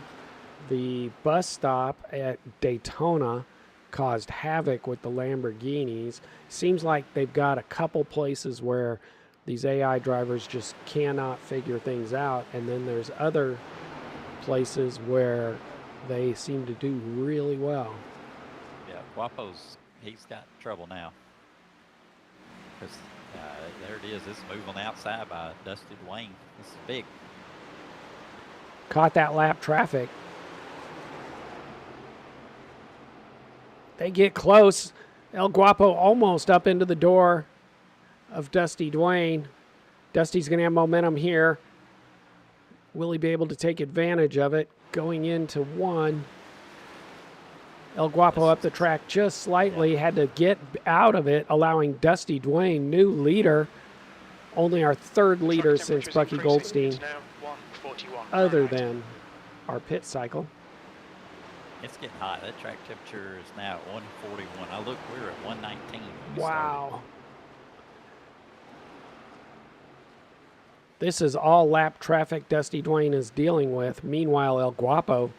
[SPEAKER 4] The bus stop at Daytona caused havoc with the Lamborghinis. Seems like they've got a couple places where these AI drivers just cannot figure things out, and then there's other places where they seem to do really well.
[SPEAKER 3] Yeah, Guapo's, he's got trouble now. Because there it is. This move on the outside by Dusty Dwayne. This is big.
[SPEAKER 4] Caught that lap traffic. They get close. El Guapo almost up into the door of Dusty Dwayne. Dusty's going to have momentum here. Will he be able to take advantage of it going into one? El Guapo up the track just slightly, had to get out of it, allowing Dusty Dwayne, new leader, only our third leader since Bucky Goldstein, other than our pit cycle.
[SPEAKER 3] It's getting hot. That track temperature is now at 141. I look, we were at 119.
[SPEAKER 4] Wow. This is all lap traffic Dusty Dwayne is dealing with. Meanwhile, El Guapo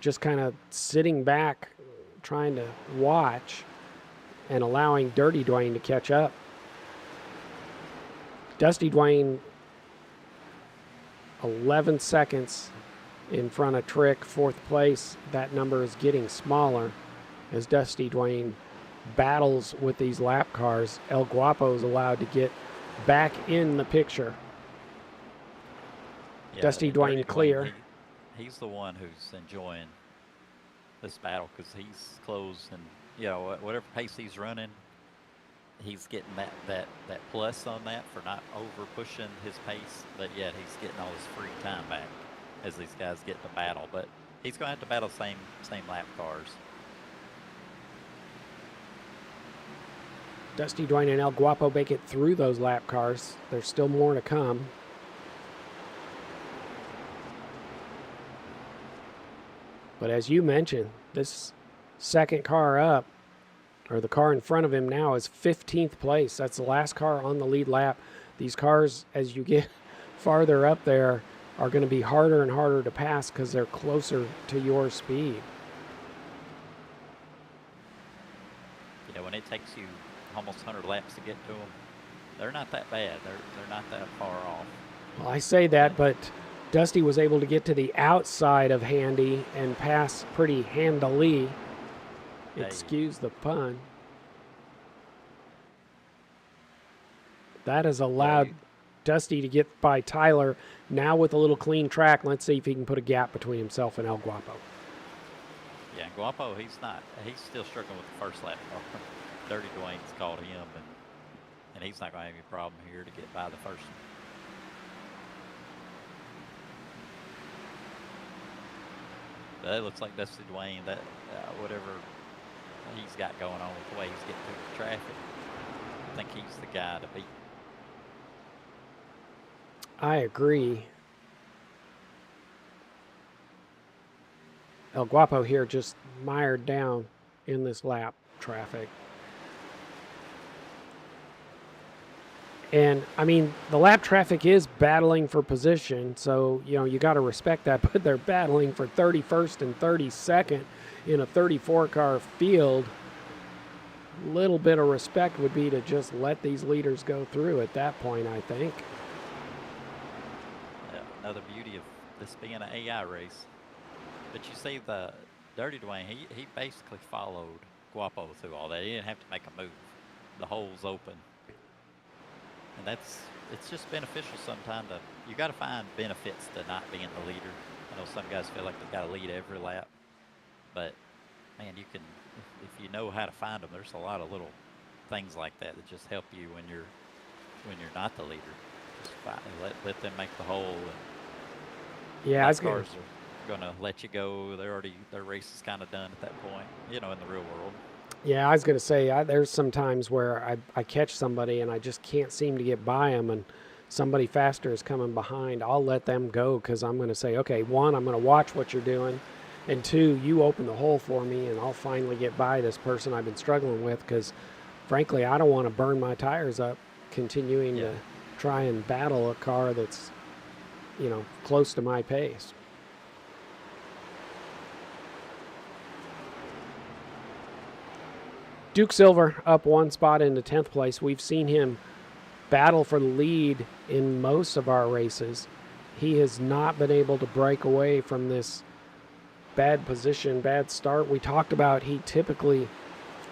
[SPEAKER 4] just kind of sitting back, trying to watch and allowing Dirty Dwayne to catch up. Dusty Dwayne, 11 seconds in front of Trick, fourth place. That number is getting smaller as Dusty Dwayne battles with these lap cars. El Guapo is allowed to get back in the picture.
[SPEAKER 3] Yeah,
[SPEAKER 4] Dusty Dwayne clear.
[SPEAKER 3] He's the one who's enjoying this battle because he's close, and you know, whatever pace he's running, he's getting that plus on that for not over pushing his pace, but yet he's getting all his free time back as these guys get to battle. But he's going to have to battle same lap cars.
[SPEAKER 4] Dusty Dwayne and El Guapo make it through those lap cars. There's still more to come. But as you mentioned, this second car up, or the car in front of him now, is 15th place. That's the last car on the lead lap. These cars, as you get farther up there, are going to be harder and harder to pass because they're closer to your speed.
[SPEAKER 3] Yeah, when it takes you almost 100 laps to get to them, they're not that bad. They're not that far off.
[SPEAKER 4] Well, I say that, but Dusty was able to get to the outside of Handy and pass pretty handily. Excuse the pun. That has allowed Dusty to get by Tyler. Now with a little clean track, let's see if he can put a gap between himself and El Guapo.
[SPEAKER 3] Yeah, Guapo, he's still struggling with the first lap. Dirty Dwayne's called him, and he's not going to have any problem here to get by the first one. But it looks like Dusty Dwayne, that whatever he's got going on with the way he's getting through the traffic. I think he's the guy to beat.
[SPEAKER 4] I agree. El Guapo here just mired down in this lap traffic. And, I mean, the lap traffic is battling for position, so, you know, you got to respect that, but they're battling for 31st and 32nd in a 34-car field. Little bit of respect would be to just let these leaders go through at that point, I think.
[SPEAKER 3] Yeah, another beauty of this being an AI race. But you see the Dirty Dwayne, he basically followed Guapo through all that. He didn't have to make a move. The hole's open. And it's just beneficial sometimes you got to find benefits to not being the leader. I know some guys feel like they've got to lead every lap, but man, you can, if you know how to find them, there's a lot of little things like that just help you when you're not the leader. Just let them make the hole. And
[SPEAKER 4] yeah,
[SPEAKER 3] cars are going to let you go. Their race is kind of done at that point, you know, in the real world.
[SPEAKER 4] Yeah, I was going to say, there's some times where I catch somebody and I just can't seem to get by them, and somebody faster is coming behind. I'll let them go because I'm going to say, okay, one, I'm going to watch what you're doing, and two, you open the hole for me, and I'll finally get by this person I've been struggling with because, frankly, I don't want to burn my tires up continuing to try and battle a car that's, you know, close to my pace. Duke Silver up one spot into 10th place. We've seen him battle for the lead in most of our races. He has not been able to break away from this bad position, bad start. We talked about he typically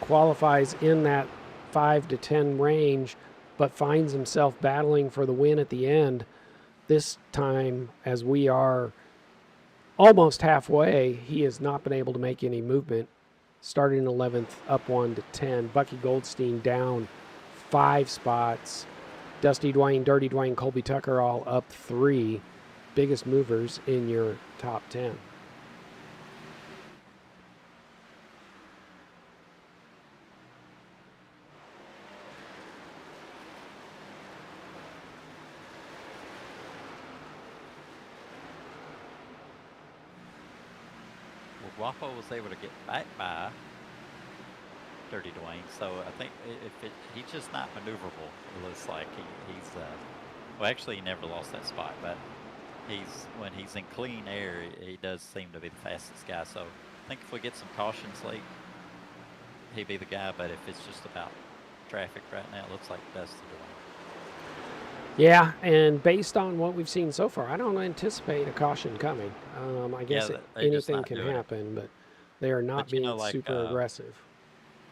[SPEAKER 4] qualifies in that 5 to 10 range, but finds himself battling for the win at the end. This time, as we are almost halfway, he has not been able to make any movement. Starting in 11th, up 1 to 10. Bucky Goldstein down 5 spots. Dusty Dwayne, Dirty Dwayne, Colby Tucker all up 3. Biggest movers in your top 10.
[SPEAKER 3] Guapo was able to get back by Dirty Dwayne, so I think he's just not maneuverable. It looks like he's well, actually, he never lost that spot, but when he's in clean air, he does seem to be the fastest guy. So I think if we get some cautions late, he'd be the guy. But if it's just about traffic right now, it looks like Dusty Dwayne.
[SPEAKER 4] Yeah, and based on what we've seen so far, I don't anticipate a caution coming. I guess anything can happen, but they are not being super aggressive.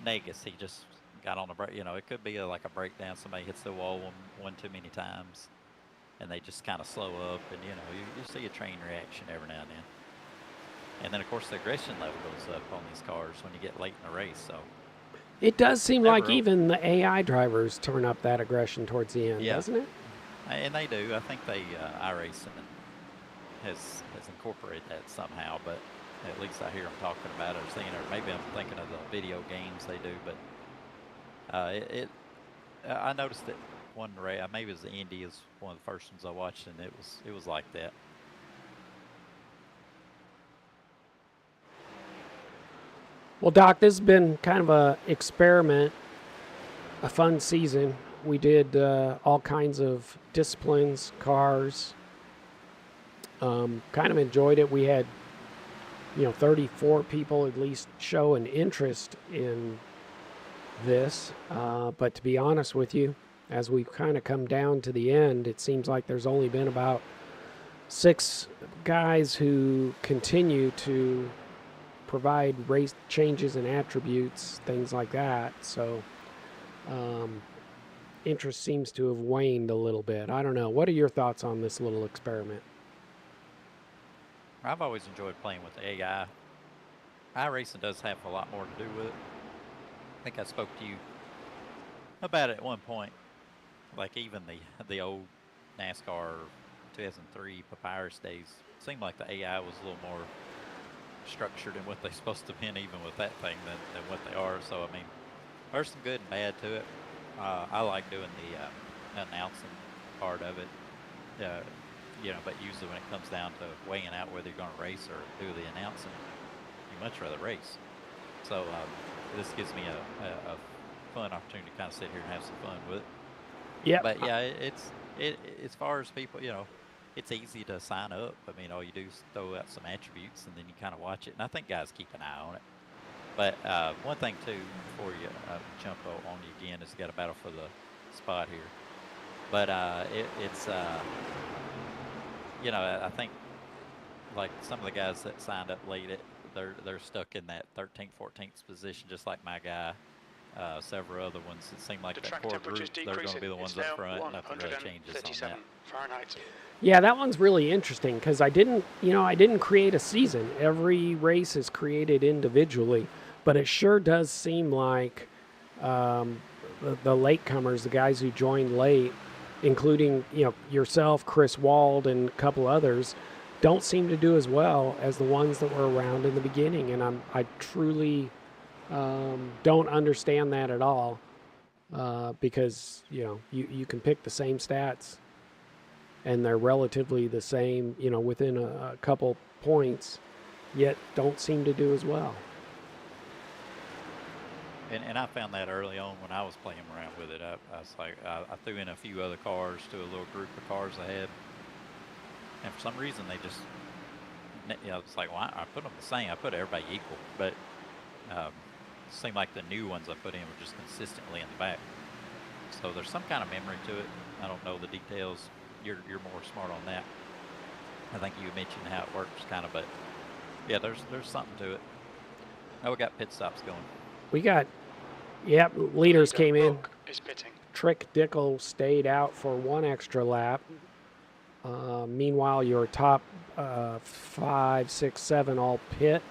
[SPEAKER 3] Negus, he just got on the break. You know, it could be like a breakdown. Somebody hits the wall one too many times, and they just kind of slow up. And, you know, you see a train reaction every now and then. And then, of course, the aggression level goes up on these cars when you get late in the race. So
[SPEAKER 4] it does seem like even the AI drivers turn up that aggression towards the end, doesn't it?
[SPEAKER 3] And they do. I think iRacing has incorporated that somehow, but at least I hear them talking about it or seeing it. Or maybe I'm thinking of the video games they do, but I noticed that one race, maybe it was the Indy, is one of the first ones I watched, and it was like that.
[SPEAKER 4] Well, Doc, this has been kind of a experiment, a fun season. We did all kinds of disciplines, cars. Kind of enjoyed it. We had, 34 people at least show an interest in this. But to be honest with you, as we've kind of come down to the end, it seems like there's only been about 6 guys who continue to provide race changes and attributes, things like that. So interest seems to have waned a little bit. I don't know. What are your thoughts on this little experiment?
[SPEAKER 3] I've always enjoyed playing with the AI. iRacing does have a lot more to do with it. I think I spoke to you about it at one point. Like even the old NASCAR 2003 Papyrus days, it seemed like the AI was a little more structured and what they're supposed to be, even with that thing, than what they are. So I mean, there's some good and bad to it. I like doing the announcing part of it. But usually when it comes down to weighing out whether you're going to race or do the announcing, you much rather race. So this gives me a fun opportunity to kind of sit here and have some fun with it.
[SPEAKER 4] Yeah.
[SPEAKER 3] But yeah, it's as far as people, it's easy to sign up. I mean, all you do is throw out some attributes, and then you kind of watch it. And I think guys keep an eye on it. But one thing too, before you jump on you again, is you got a battle for the spot here. But it's I think like some of the guys that signed up late, they're stuck in that 13th, 14th position, just like my guy. Several other ones. It seemed like that core group, they're going to be the ones up front. Nothing really changes on that.
[SPEAKER 1] Fahrenheit.
[SPEAKER 4] Yeah, that one's really interesting because I didn't create a season. Every race is created individually, but it sure does seem like the latecomers, the guys who joined late, including yourself, Chris Wald, and a couple others, don't seem to do as well as the ones that were around in the beginning. And I truly don't understand that at all, because you can pick the same stats and they're relatively the same, within a couple points, yet don't seem to do as well.
[SPEAKER 3] And I found that early on when I was playing around with it. I was like, I threw in a few other cars to a little group of cars I had, and for some reason they just, it's like, well, I put them the same. I put everybody equal, but it seemed like the new ones I put in were just consistently in the back. So there's some kind of memory to it. I don't know the details. You're more smart on that. I think you mentioned how it works, kind of, but yeah, there's something to it. Oh, we got pit stops going.
[SPEAKER 4] We got, leaders came in.
[SPEAKER 1] Is pitting.
[SPEAKER 4] Trick Dickel stayed out for one extra lap. Meanwhile, your top 5, 6, 7 all pit.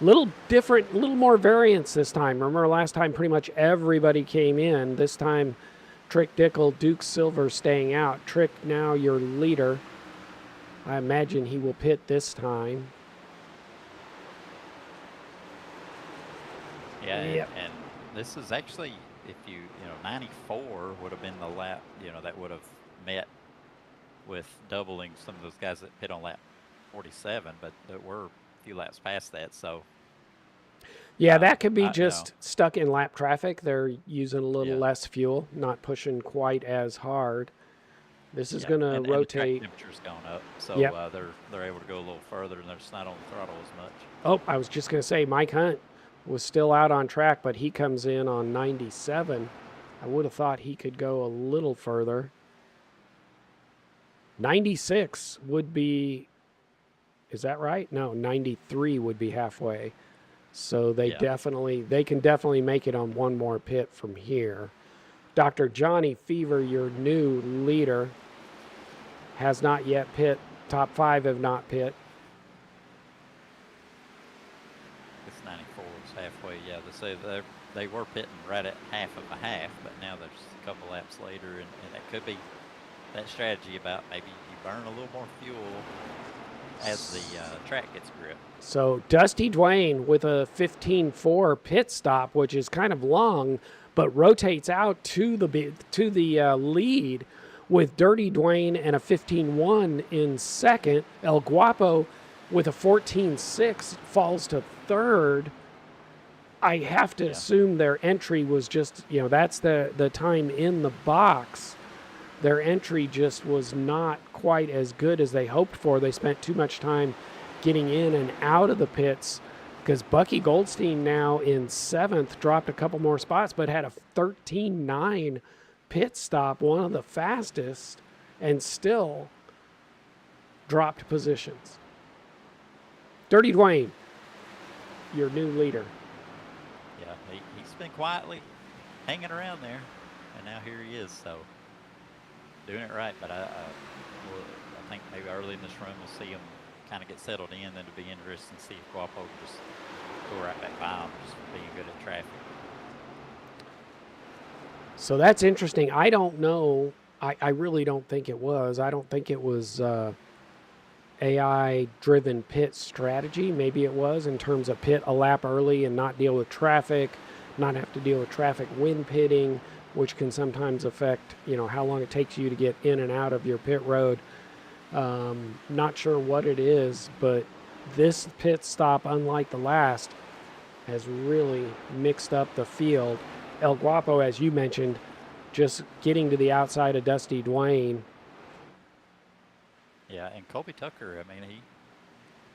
[SPEAKER 4] Little different, little more variance this time. Remember last time pretty much everybody came in. This time Trick Dickel, Duke Silver staying out. Trick now your leader. I imagine he will pit this time.
[SPEAKER 3] Yeah, and this is actually, if 94 would have been the lap, that would have met with doubling some of those guys that pit on lap 47, but there were a few laps past that, so.
[SPEAKER 4] Yeah, that could be just stuck in lap traffic. They're using a little less fuel, not pushing quite as hard. This is going to rotate.
[SPEAKER 3] And the track temperature's gone up, so they're able to go a little further, and they're just not on the throttle as much.
[SPEAKER 4] Oh, I was just going to say, Mike Hunt was still out on track, but he comes in on 97. I would have thought he could go a little further. 96 would be, is that right? No, 93 would be halfway. So they can definitely make it on one more pit from here. Dr. Johnny Fever, your new leader, has not yet pit. Top 5 have not pit.
[SPEAKER 3] It's 94 is halfway. Yeah, they were pitting right at half of a half, but now there's a couple laps later, and that could be that strategy about maybe you burn a little more fuel as the track gets gripped.
[SPEAKER 4] So Dusty Dwayne with a 15.4 pit stop, which is kind of long, but rotates out to the lead with Dirty Dwayne and a 15.1 in second. El Guapo with a 14.6 falls to third. I have to assume their entry was just, that's the time in the box. Their entry just was not quite as good as they hoped for. They spent too much time getting in and out of the pits, because Bucky Goldstein now in 7th dropped a couple more spots, but had a 13.9 pit stop, one of the fastest, and still dropped positions. Dirty Dwayne, your new leader.
[SPEAKER 3] Yeah, he's been quietly hanging around there, and now here he is, so doing it right. But I think maybe early in this run we'll see him kind of get settled in, then it'll be interesting to see if Guapo can just go right back by him, just being good at traffic.
[SPEAKER 4] So that's interesting. I don't know. I really don't think it was. I don't think it was AI-driven pit strategy. Maybe it was, in terms of pit a lap early and not deal with traffic, not have to deal with traffic when pitting, which can sometimes affect, how long it takes you to get in and out of your pit road. Not sure what it is, but this pit stop, unlike the last, has really mixed up the field. El Guapo, as you mentioned, just getting to the outside of Dusty Dwayne.
[SPEAKER 3] Yeah, and Colby Tucker, I mean,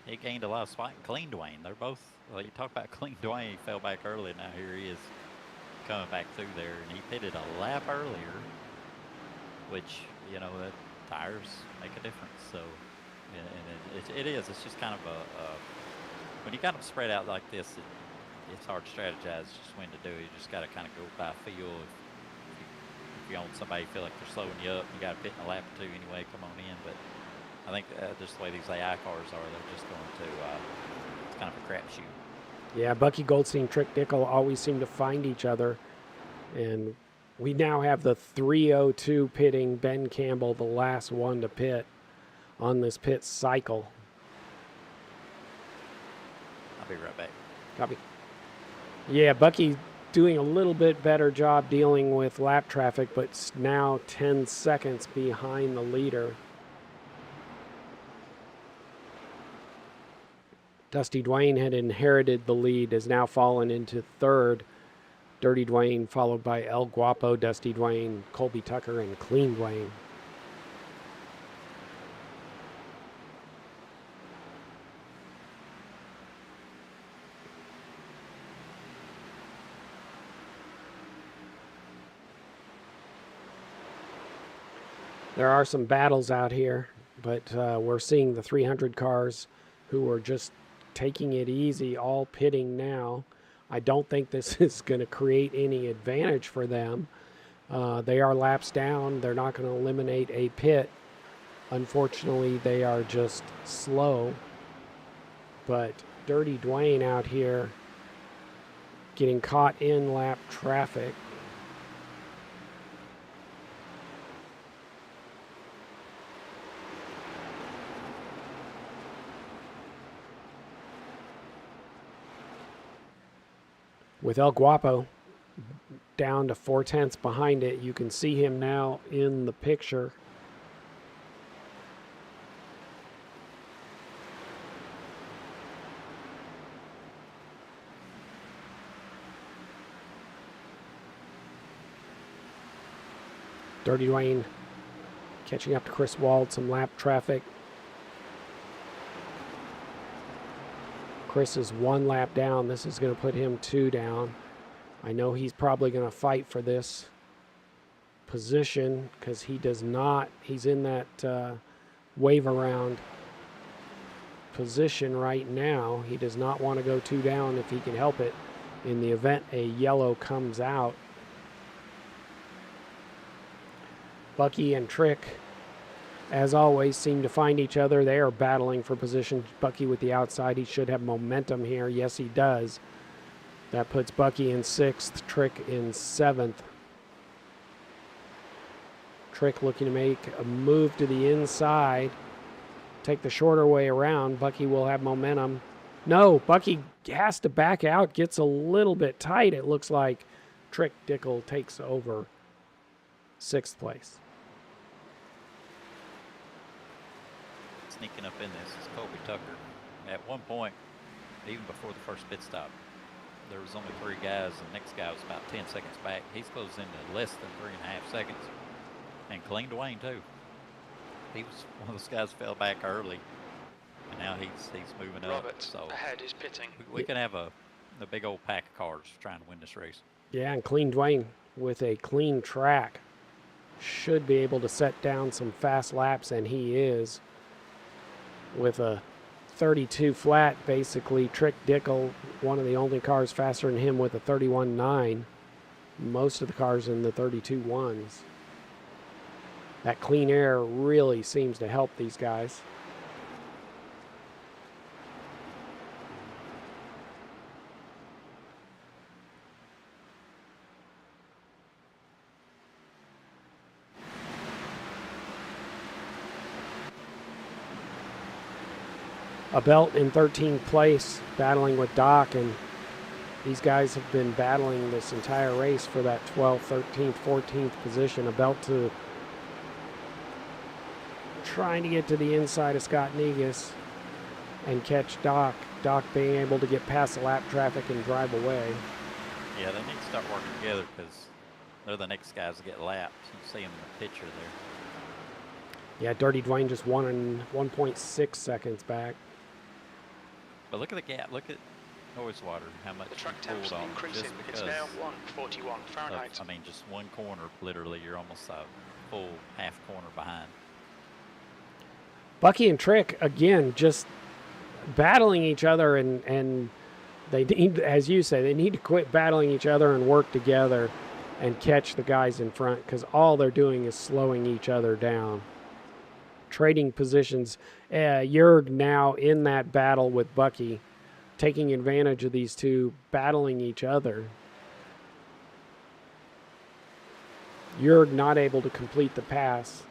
[SPEAKER 3] he gained a lot of spot. And Clean Dwayne, they're both, well, you talk about Clean Dwayne, he fell back early. Now here he is coming back through there, and he pitted a lap earlier, which, the tires make a difference. So, and it is. It's just kind of when you got them spread out like this, it's hard to strategize just when to do it. You just got to kind of go by feel. If you own somebody, feel like they're slowing you up, you got to pit in a lap or two anyway, come on in. But I think just the way these AI cars are, they're just going to, it's kind of a crapshoot.
[SPEAKER 4] Yeah, Bucky Goldstein, Trick Dickel always seem to find each other. And we now have the 302 pitting Ben Campbell, the last one to pit on this pit cycle.
[SPEAKER 3] I'll be right back.
[SPEAKER 4] Copy. Yeah, Bucky doing a little bit better job dealing with lap traffic, but now 10 seconds behind the leader. Dusty Dwayne had inherited the lead, has now fallen into third. Dirty Dwayne, followed by El Guapo, Dusty Dwayne, Colby Tucker, and Clean Dwayne. There are some battles out here, but we're seeing the 300 cars who are just taking it easy, all pitting now. I don't think this is going to create any advantage for them. They are laps down. They're not going to eliminate a pit. Unfortunately, they are just slow. But Dirty Dwayne out here getting caught in lap traffic. With El Guapo down to 4/10 behind it, you can see him now in the picture. Dirty Dwayne catching up to Chris Wald, some lap traffic. Chris is 1 lap down. This is going to put him 2 down. I know he's probably going to fight for this position because he does not. He's in that wave around position right now. He does not want to go 2 down if he can help it in the event a yellow comes out. Bucky and Trick, as always, seem to find each other. They are battling for position. Bucky with the outside. He should have momentum here. Yes, he does. That puts Bucky in 6th, Trick in 7th. Trick looking to make a move to the inside. Take the shorter way around. Bucky will have momentum. No, Bucky has to back out. Gets a little bit tight. It looks like Trick Dickel takes over 6th place.
[SPEAKER 3] Sneaking up in this is Colby Tucker. At one point, even before the first pit stop, there was only 3 guys. The next guy was about 10 seconds back. He's closed into less than 3.5 seconds. And Clean Dwayne, too. He was one of those guys who fell back early. And now he's moving
[SPEAKER 1] Robert
[SPEAKER 3] up. So
[SPEAKER 1] ahead is pitting.
[SPEAKER 3] we can have a big old pack of cars trying to win this race.
[SPEAKER 4] Yeah, and Clean Dwayne with a clean track should be able to set down some fast laps, and he is. With a 32 flat, basically. Trick Dickel, one of the only cars faster than him with a 31.9. Most of the cars in the 32.1s. That clean air really seems to help these guys. Abelt in 13th place, battling with Doc, and these guys have been battling this entire race for that 12th, 13th, 14th position. Abelt to trying to get to the inside of Scott Negus and catch Doc. Doc being able to get past the lap traffic and drive away.
[SPEAKER 3] Yeah, they need to start working together because they're the next guys to get lapped. You see them in the picture there.
[SPEAKER 4] Yeah, Dirty Dwayne just won in 1.6 seconds back.
[SPEAKER 3] But look at the gap. Look at Noisewater, how much
[SPEAKER 1] The track
[SPEAKER 3] he
[SPEAKER 1] temps
[SPEAKER 3] pulled on
[SPEAKER 1] increasing.
[SPEAKER 3] just
[SPEAKER 1] It's
[SPEAKER 3] because
[SPEAKER 1] now 141 Fahrenheit.
[SPEAKER 3] I mean, just one corner, literally, you're almost a full half corner behind.
[SPEAKER 4] Bucky and Trick, again, just battling each other, and they need, as you say, they need to quit battling each other and work together and catch the guys in front, because all they're doing is slowing each other down. Trading positions. Jurg now in that battle with Bucky, taking advantage of these two battling each other. Jurg not able to complete the pass.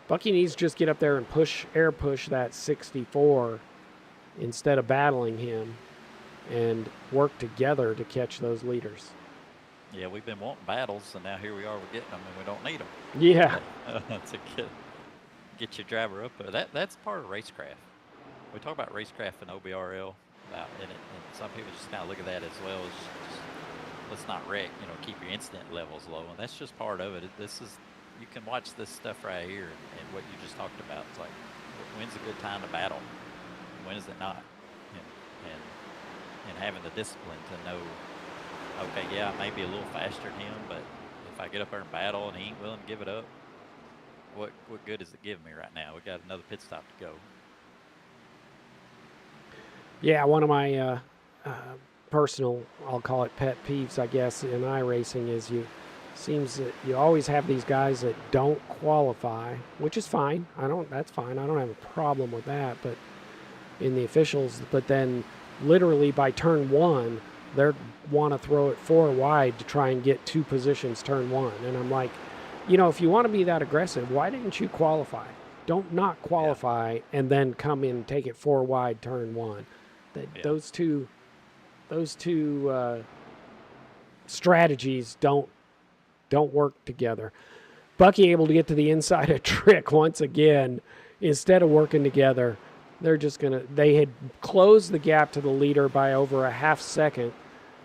[SPEAKER 4] Bucky needs to just get up there and air push that 64 instead of battling him and work together to catch those leaders.
[SPEAKER 3] Yeah, we've been wanting battles, and now here we are, we're getting them, and we don't need them.
[SPEAKER 4] Yeah.
[SPEAKER 3] To get your driver up there. That's part of racecraft. We talk about racecraft and OBRL, and some people just kind of look at that as well as just, let's not wreck, keep your incident levels low, and that's just part of it. You can watch this stuff right here, and what you just talked about. It's like, when's a good time to battle? When is it not? And having the discipline to know, okay, yeah, I may be a little faster than him, but if I get up there and battle and he ain't willing to give it up, what good does it give me right now? We got another pit stop to go.
[SPEAKER 4] Yeah, one of my personal, I'll call it pet peeves, I guess, in iRacing is seems that you always have these guys that don't qualify, which is fine. That's fine. I don't have a problem with that, but in the officials, but then literally by turn one, they want to throw it 4 wide to try and get 2 positions turn 1. And I'm like, if you want to be that aggressive, why didn't you qualify? Don't not qualify and then come in and take it 4 wide turn 1. Those two strategies don't work together. Bucky able to get to the inside of Trick once again. Instead of working together, they had closed the gap to the leader by over a half second.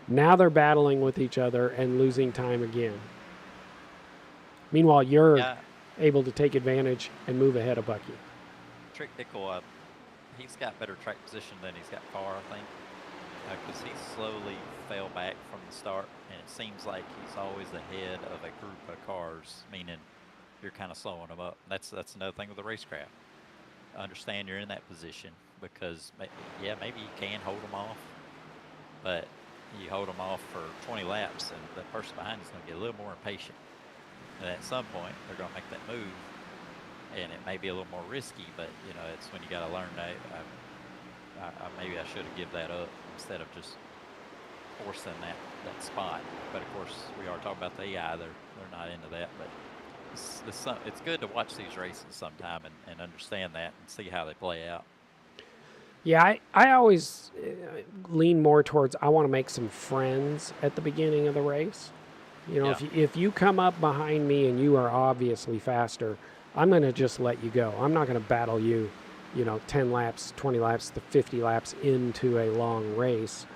[SPEAKER 4] Now they're battling with each other and losing time again. Meanwhile, you're able to take advantage and move ahead of Bucky.
[SPEAKER 3] Trick Nickel, he's got better track position than he's got car, I think, because he slowly fell back from the start, and it seems like he's always ahead of a group of cars, meaning you're kind of slowing them up. That's another thing with the racecraft. Understand you're in that position because, maybe you can hold them off, but you hold them off for 20 laps, and the person behind you is going to get a little more impatient. And at some point, they're going to make that move, and it may be a little more risky, but, it's when you got to learn that maybe I should have given that up instead of just forcing that spot. But, of course, we are talking about the AI. They're not into that, but it's good to watch these races sometime and understand that and see how they play out.
[SPEAKER 4] Yeah, I always lean more towards I want to make some friends at the beginning of the race. If you come up behind me and you are obviously faster, I'm going to just let you go. I'm not going to battle you, 10 laps, 20 laps, to 50 laps into a long race,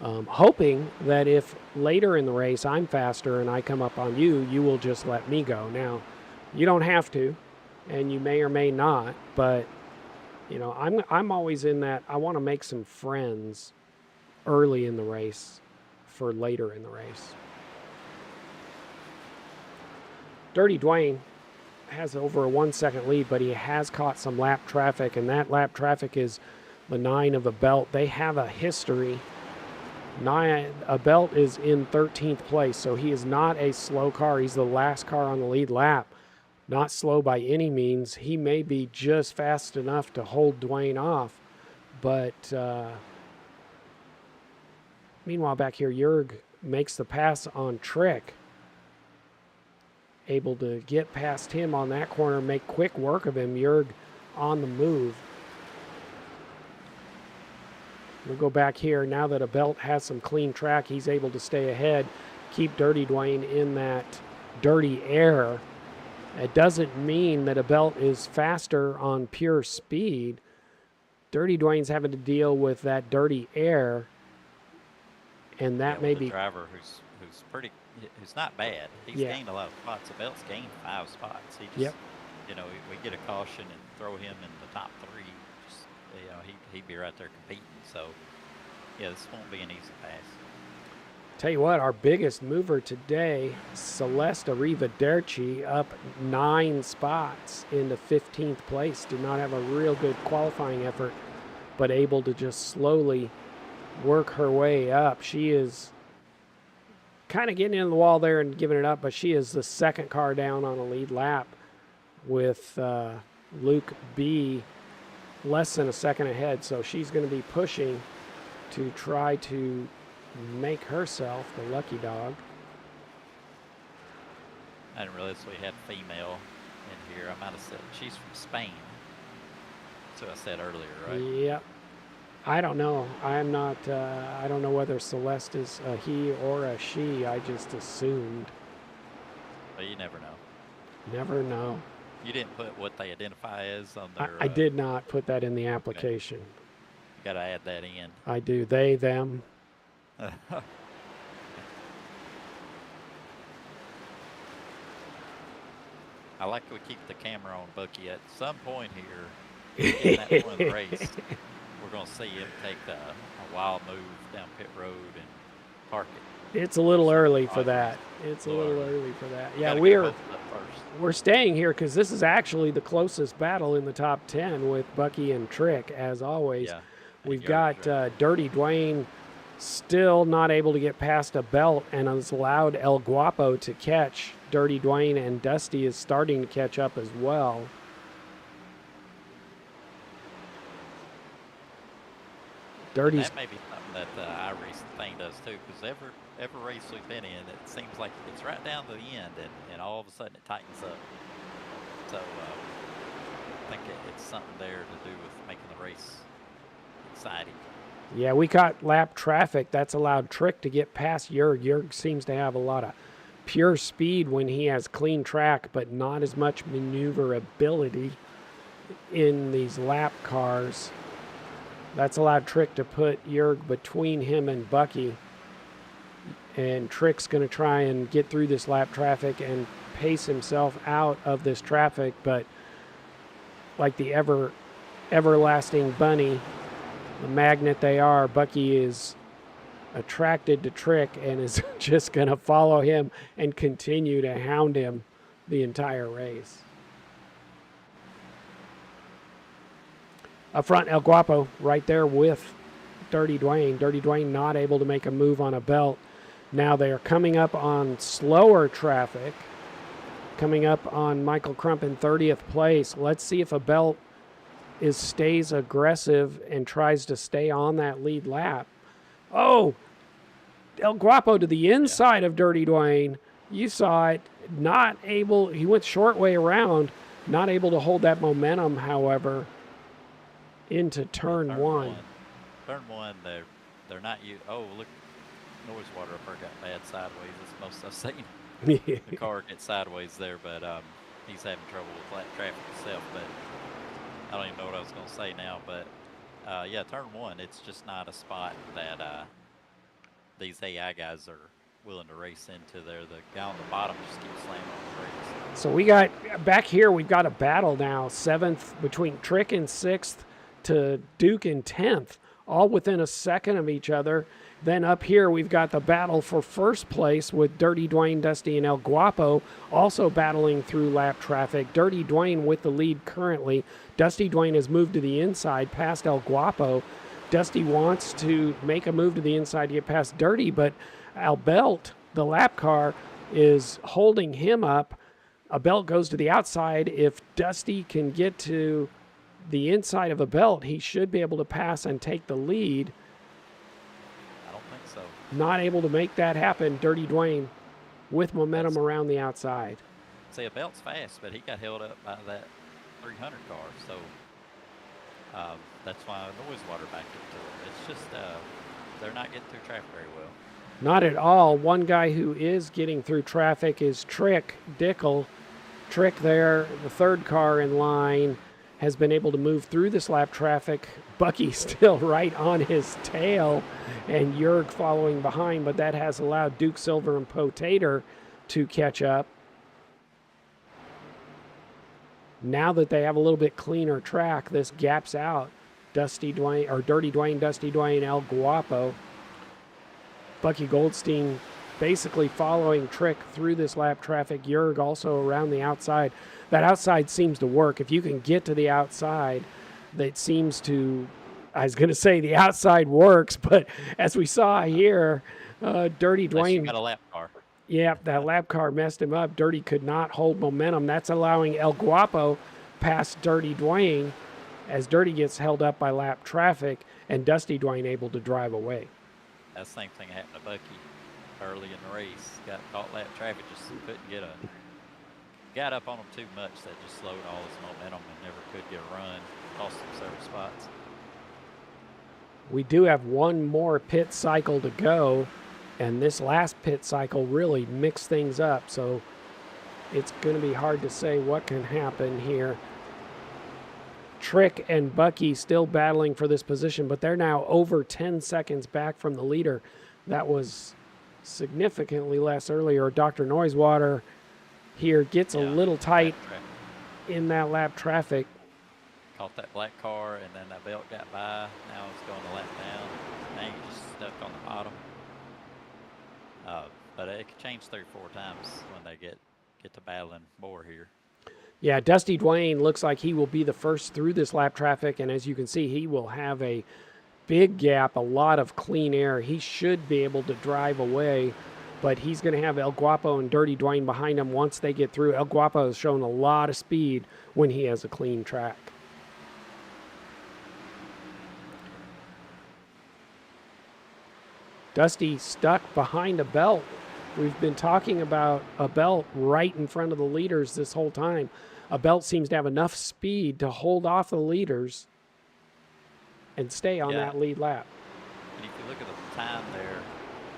[SPEAKER 4] hoping that if later in the race I'm faster and I come up on you, you will just let me go. Now, you don't have to, and you may or may not, but I'm always in that I want to make some friends early in the race for later in the race. Dirty Dwayne has over a 1 second lead, but he has caught some lap traffic, and that lap traffic is the 9 of Abelt. They have a history. Abelt is in 13th place, so he is not a slow car. He's the last car on the lead lap. Not slow by any means. He may be just fast enough to hold Dwayne off, but meanwhile back here, Jurg makes the pass on Trick. Able to get past him on that corner, make quick work of him. Jurg on the move. We'll go back here. Now that Abelt has some clean track, he's able to stay ahead, keep Dirty Dwayne in that dirty air. It doesn't mean that Abelt is faster on pure speed. Dirty Dwayne's having to deal with that dirty air, and that may be
[SPEAKER 3] a driver who's not bad. He's gained a lot of spots. Abelt's gained 5 spots. He just, you know, we get a caution and throw him in the top 3. Just, you know, he'd be right there competing. So, yeah, this won't be an easy pass.
[SPEAKER 4] Tell you what, our biggest mover today, Celeste Arrivederci, up 9 spots into 15th place. Did not have a real good qualifying effort, but able to just slowly work her way up. She is kind of getting in the wall there and giving it up, but she is the second car down on a lead lap with Luke B less than a second ahead. So she's going to be pushing to try to make herself the lucky dog.
[SPEAKER 3] I didn't realize we had female in here. I might have said she's from Spain. That's what I said earlier, right?
[SPEAKER 4] Yep. I don't know. I'm not, I don't know whether Celeste is a he or a she. I just assumed.
[SPEAKER 3] But you never know.
[SPEAKER 4] Never know.
[SPEAKER 3] You didn't put what they identify as on their...
[SPEAKER 4] I did not put that in the application.
[SPEAKER 3] Okay. You got to add that in.
[SPEAKER 4] I do. They, them.
[SPEAKER 3] I like we keep the camera on Bucky. At some point here, in that point of the race, we're going to see him take a wild move down pit road and park it.
[SPEAKER 4] It's a little early for that. It's a little early for that. Yeah, we're staying here because this is actually the closest battle in the top 10 with Bucky and Trick, as always.
[SPEAKER 3] Yeah,
[SPEAKER 4] we've got Dirty Dwayne still not able to get past Abelt and has allowed El Guapo to catch. Dirty Dwayne and Dusty is starting to catch up as well.
[SPEAKER 3] That may be something that the iRace thing does too, because every race we've been in, it seems like it gets right down to the end, and all of a sudden it tightens up. So I think it's something there to do with making the race exciting.
[SPEAKER 4] Yeah, we caught lap traffic. That's allowed Trick to get past Jurg. Jurg seems to have a lot of pure speed when he has clean track, but not as much maneuverability in these lap cars. That's allowed Trick to put Jurg between him and Bucky. And Trick's going to try and get through this lap traffic and pace himself out of this traffic, but like the everlasting bunny, the magnet they are, Bucky is attracted to Trick and is just going to follow him and continue to hound him the entire race. Up front, El Guapo right there with Dirty Dwayne. Dirty Dwayne not able to make a move on Abelt. Now they are coming up on slower traffic, coming up on Michael Crump in 30th place. Let's see if Abelt stays aggressive and tries to stay on that lead lap. Oh, El Guapo to the inside of Dirty Dwayne. You saw it. Not able, he went short way around, not able to hold that momentum, however, into turn one.
[SPEAKER 3] Turn one, they're not you. Oh, look, noise water up there got bad sideways. That's most I've seen. The car gets sideways there, but he's having trouble with flat traffic himself. But I don't even know what I was going to say now. But yeah, turn one, it's just not a spot that these AI guys are willing to race into there. The guy on the bottom just keeps slamming on the brakes.
[SPEAKER 4] So we got back here, we've got a battle now. 7th between Trick in 6th to Duke in 10th, all within a second of each other. Then up here, we've got the battle for first place with Dirty Dwayne, Dusty, and El Guapo also battling through lap traffic. Dirty Dwayne with the lead currently. Dusty Dwayne has moved to the inside past El Guapo. Dusty wants to make a move to the inside to get past Dirty, but Abelt, the lap car, is holding him up. Abelt goes to the outside. If Dusty can get to the inside of Abelt, he should be able to pass and take the lead.
[SPEAKER 3] I don't think so.
[SPEAKER 4] Not able to make that happen. Dirty Dwayne with momentum around the outside.
[SPEAKER 3] See, Abelt's fast, but he got held up by that 300 car, so That's why noise water backed into them. It's just they're not getting through traffic very well.
[SPEAKER 4] Not at all. One guy who is getting through traffic is Trick Dickel. Trick there, the third car in line, has been able to move through this lap traffic. Bucky still right on his tail, and Jurg following behind, but that has allowed Duke Silver and Potater to catch up. Now that they have a little bit cleaner track, this gaps out Dirty Dwayne, Dusty Dwayne, El Guapo. Bucky Goldstein basically following Trick through this lap traffic. Jurg also around the outside. That outside seems to work. If you can get to the outside, that seems to, I was going to say the outside works, but as we saw here, Dirty Dwayne.
[SPEAKER 3] You got a lap car.
[SPEAKER 4] Yeah, that lap car messed him up. Dirty could not hold momentum. That's allowing El Guapo past Dirty Dwayne as Dirty gets held up by lap traffic and Dusty Dwayne able to drive away.
[SPEAKER 3] That same thing happened to Bucky early in the race. Got caught lap traffic, just couldn't got up on him too much. That just slowed all his momentum and never could get a run. Cost him several spots.
[SPEAKER 4] We do have one more pit cycle to go. And this last pit cycle really mixed things up, so it's going to be hard to say what can happen here. Trick and Bucky still battling for this position, but they're now over 10 seconds back from the leader. That was significantly less earlier. Dr. Noisewater here gets a little tight in that lap traffic.
[SPEAKER 3] Caught that black car, and then that belt got by. Now it's going to lap down. Now you're just stuck on the bottom. But it could change 3 or 4 times when they get to battling more here.
[SPEAKER 4] Yeah, Dusty Dwayne looks like he will be the first through this lap traffic, and as you can see, he will have a big gap, a lot of clean air. He should be able to drive away, but he's going to have El Guapo and Dirty Dwayne behind him once they get through. El Guapo has shown a lot of speed when he has a clean track. Dusty stuck behind a belt. We've been talking about a belt right in front of the leaders this whole time. A belt seems to have enough speed to hold off the leaders and stay on that lead lap.
[SPEAKER 3] And if you look at the time there,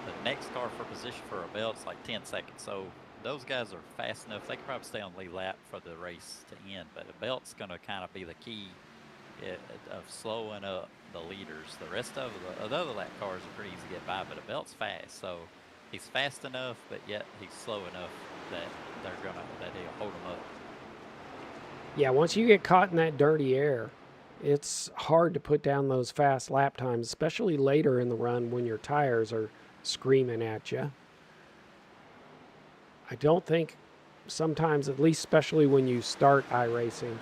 [SPEAKER 3] the next car for position for a belt is like 10 seconds. So those guys are fast enough. They can probably stay on lead lap for the race to end. But a belt's going to kind of be the key of slowing up the leaders. The rest of the other lap cars are pretty easy to get by, but a belt's fast. So he's fast enough, but yet he's slow enough that he'll hold them up.
[SPEAKER 4] Yeah, once you get caught in that dirty air, it's hard to put down those fast lap times, especially later in the run when your tires are screaming at you. I don't think sometimes, at least especially when you start iRacing,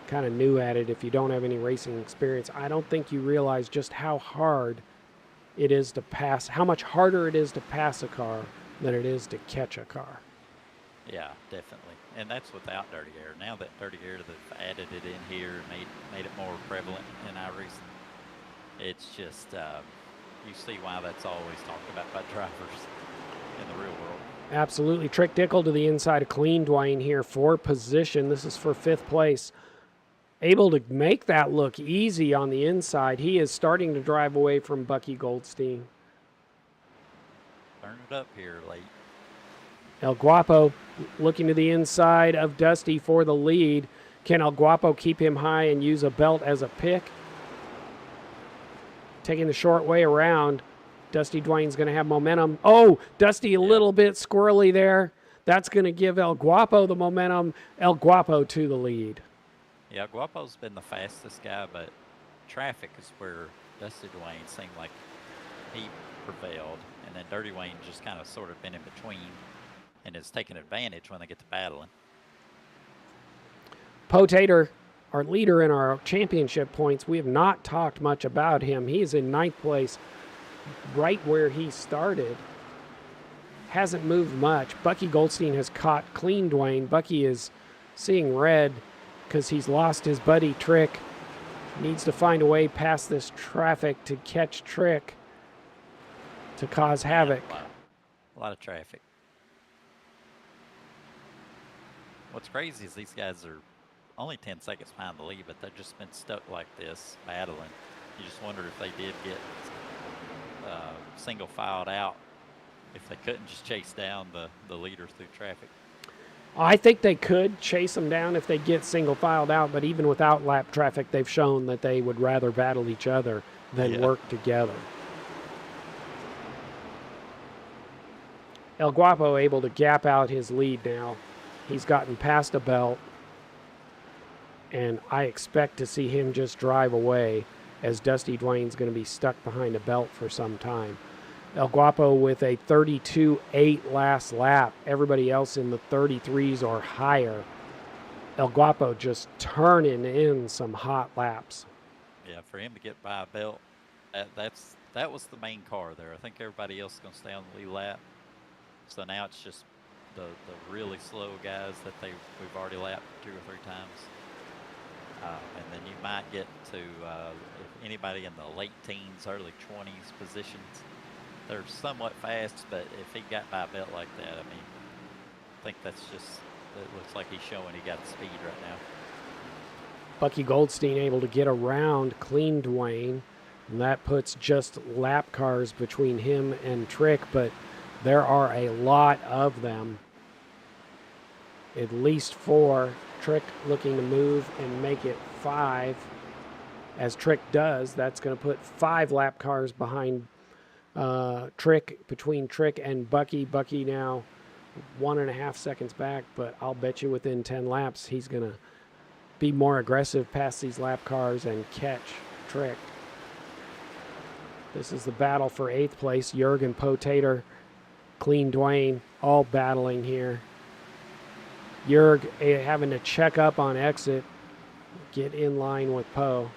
[SPEAKER 4] kind of new at it, if you don't have any racing experience, I don't think you realize just how hard it is to pass, how much harder it is to pass a car than it is to catch a car.
[SPEAKER 3] Yeah, definitely. And that's without dirty air. Now that dirty air, they've added it in here, made it more prevalent in iRacing. It's just, you see why that's always talked about by drivers in the real world.
[SPEAKER 4] Absolutely. Trick Dickel to the inside of Clean Dwayne here for position. This is for 5th place. Able to make that look easy on the inside. He is starting to drive away from Bucky Goldstein.
[SPEAKER 3] Turn it up here late.
[SPEAKER 4] El Guapo looking to the inside of Dusty for the lead. Can El Guapo keep him high and use a belt as a pick? Taking the short way around. Dusty Dwayne's going to have momentum. Oh, Dusty a little bit squirrely there. That's going to give El Guapo the momentum. El Guapo to the lead.
[SPEAKER 3] Yeah, Guapo's been the fastest guy, but traffic is where Dusty Dwayne seemed like he prevailed. And then Dirty Wayne just kind of sort of been in between and is taking advantage when they get to battling.
[SPEAKER 4] Potater, our leader in our championship points, we have not talked much about him. He is in 9th place, right where he started. Hasn't moved much. Bucky Goldstein has caught Clean Dwayne. Bucky is seeing red because he's lost his buddy Trick. Needs to find a way past this traffic to catch Trick to cause havoc.
[SPEAKER 3] A lot of traffic. What's crazy is these guys are only 10 seconds behind the lead, but they've just been stuck like this, battling. You just wonder if they did get single filed out, if they couldn't just chase down the leader through traffic.
[SPEAKER 4] I think they could chase them down if they get single filed out, but even without lap traffic, they've shown that they would rather battle each other than work together. El Guapo able to gap out his lead now. He's gotten past a belt, and I expect to see him just drive away, as Dusty Dwayne's going to be stuck behind a belt for some time. El Guapo with a 32.8 last lap. Everybody else in the 33s or higher. El Guapo just turning in some hot laps.
[SPEAKER 3] Yeah, for him to get by a belt, that was the main car there. I think everybody else is going to stay on the lead lap. So now it's just the really slow guys that we've already lapped 2 or 3 times. And then you might get to if anybody in the late teens, early 20s positions. They're somewhat fast, but if he got by a belt like that, I mean, I think that's just, it looks like he's showing he got the speed right now.
[SPEAKER 4] Bucky Goldstein able to get around Clean Dwayne, and that puts just lap cars between him and Trick, but there are a lot of them. At least 4. Trick looking to move and make it 5. As Trick does, that's going to put 5 lap cars behind Trick, between Trick and Bucky. Bucky now 1.5 seconds back, but I'll bet you within 10 laps he's going to be more aggressive past these lap cars and catch Trick. This is the battle for 8th place. Jurgen Potater, Clean Dwayne, all battling here. Jurg having to check up on exit, get in line with Poe.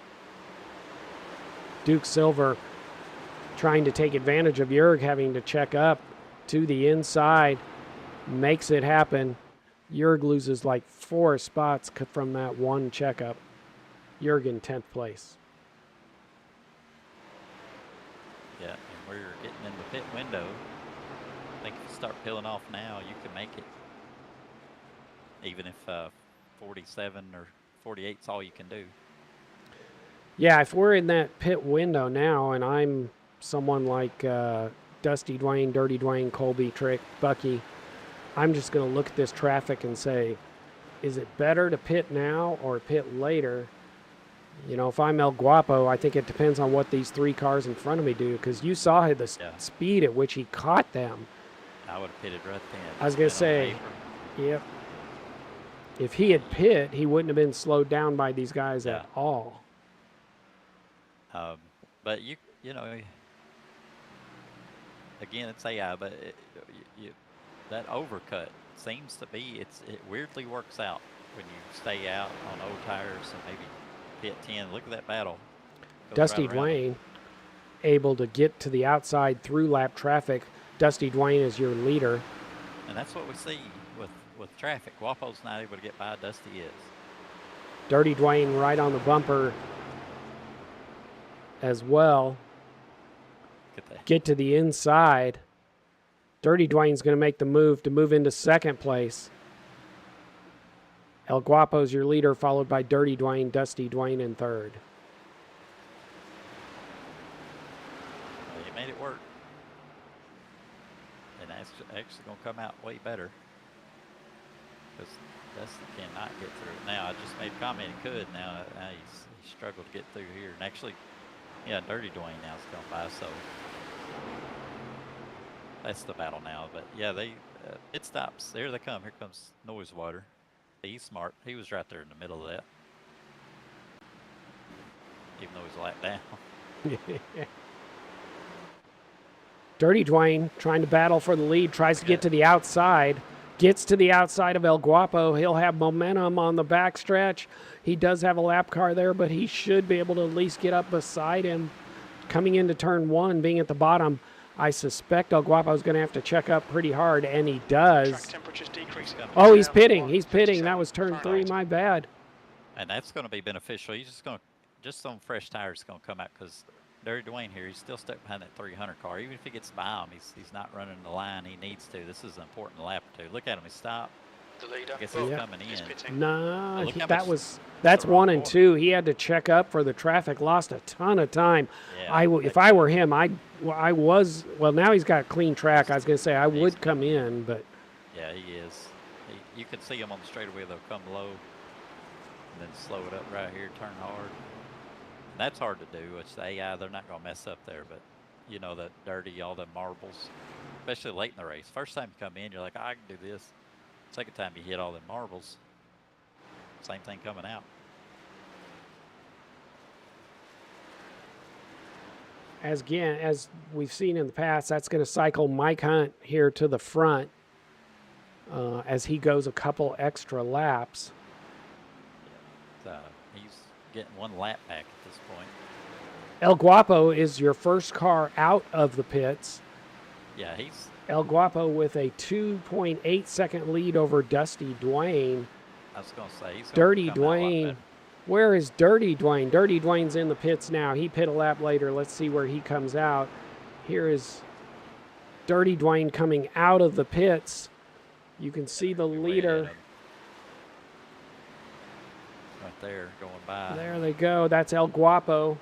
[SPEAKER 4] Duke Silver trying to take advantage of Jurg having to check up to the inside, makes it happen. Jurg loses like 4 spots from that one checkup. Jurgen 10th place.
[SPEAKER 3] Yeah, and we're getting in the pit window. I think if you start peeling off now, you can make it. Even if 47 or 48 is all you can do.
[SPEAKER 4] Yeah, if we're in that pit window now, and I'm someone like Dusty Dwayne, Dirty Dwayne, Colby, Trick, Bucky, I'm just going to look at this traffic and say, is it better to pit now or pit later? You know, if I'm El Guapo, I think it depends on what these 3 cars in front of me do, because you saw the speed at which he caught them.
[SPEAKER 3] I would have pitted right then.
[SPEAKER 4] I was going to say, yep. If he had pit, he wouldn't have been slowed down by these guys at all.
[SPEAKER 3] But you know, again, it's AI, but that overcut seems to be, it weirdly works out when you stay out on old tires and maybe pit 10. Look at that battle.
[SPEAKER 4] Dusty Dwayne able to get to the outside through lap traffic. Dusty Dwayne is your leader.
[SPEAKER 3] And that's what we see with traffic. Guapo's not able to get by, Dusty is.
[SPEAKER 4] Dirty Dwayne right on the bumper as well. Get to the inside. Dirty Dwayne's going to make the move to move into 2nd place. El Guapo's your leader, followed by Dirty Dwayne, Dusty Dwayne in 3rd.
[SPEAKER 3] Well, you made it work. And that's actually going to come out way better. Because Dusty cannot get through it. Now, I just made a comment he could. Now he struggled to get through here. And actually, yeah, Dirty Dwayne now is going by, so that's the battle now. But yeah, it stops. There they come. Here comes Noise Water. He's smart. He was right there in the middle of that. Even though he's a lap down.
[SPEAKER 4] Dirty Dwayne trying to battle for the lead, tries to get to the outside, gets to the outside of El Guapo. He'll have momentum on the backstretch. He does have a lap car there, but he should be able to at least get up beside him. Coming into turn 1, being at the bottom, I suspect El Guapo is going to have to check up pretty hard, and he does.
[SPEAKER 1] Track temperatures decrease.
[SPEAKER 4] Oh, he's pitting. He's pitting. That was turn 3. My bad.
[SPEAKER 3] And that's going to be beneficial. He's just on fresh tires, going to come out, because Dirty Dwayne here, he's still stuck behind that 300 car. Even if he gets by him, he's not running the line he needs to. This is an important lap or 2. Look at him. He stopped.
[SPEAKER 1] the leader.
[SPEAKER 3] I guess he's
[SPEAKER 4] Yeah.
[SPEAKER 3] coming
[SPEAKER 1] He's
[SPEAKER 3] in.
[SPEAKER 1] pitting.
[SPEAKER 4] No,
[SPEAKER 3] Look how
[SPEAKER 4] that's
[SPEAKER 3] the wrong
[SPEAKER 4] 1 and
[SPEAKER 3] point.
[SPEAKER 4] 2. He had to check up for the traffic. Lost a ton of time.
[SPEAKER 3] Yeah,
[SPEAKER 4] If I were him, now he's got a clean track. I was going to say I
[SPEAKER 3] He's
[SPEAKER 4] would come
[SPEAKER 3] coming in.
[SPEAKER 4] in, but
[SPEAKER 3] Yeah, he is. You can see him on the straightaway. They'll come low and then slow it up right here, turn hard. And that's hard to do. It's the AI. They're not going to mess up there, but you know, that dirty, all the marbles, especially late in the race. First time you come in, you're like, I can do this. Second time you hit all the marbles, same thing coming out.
[SPEAKER 4] as we've seen in the past, that's going to cycle Mike Hunt here to the front as he goes a couple extra laps.
[SPEAKER 3] He's getting 1 lap back at this point.
[SPEAKER 4] El Guapo is your first car out of the pits.
[SPEAKER 3] Yeah, he's
[SPEAKER 4] El Guapo with a 2.8 second lead over Dusty Dwayne.
[SPEAKER 3] I was going to say, he's
[SPEAKER 4] Dirty
[SPEAKER 3] come out a lot
[SPEAKER 4] Dwayne.
[SPEAKER 3] better.
[SPEAKER 4] Where is Dirty Dwayne? Dirty Dwayne's in the pits now. He pit a lap later. Let's see where he comes out. Here is Dirty Dwayne coming out of the pits. You can see the
[SPEAKER 3] Way ahead
[SPEAKER 4] leader.
[SPEAKER 3] of him. Right there, going by.
[SPEAKER 4] There they go. That's El Guapo.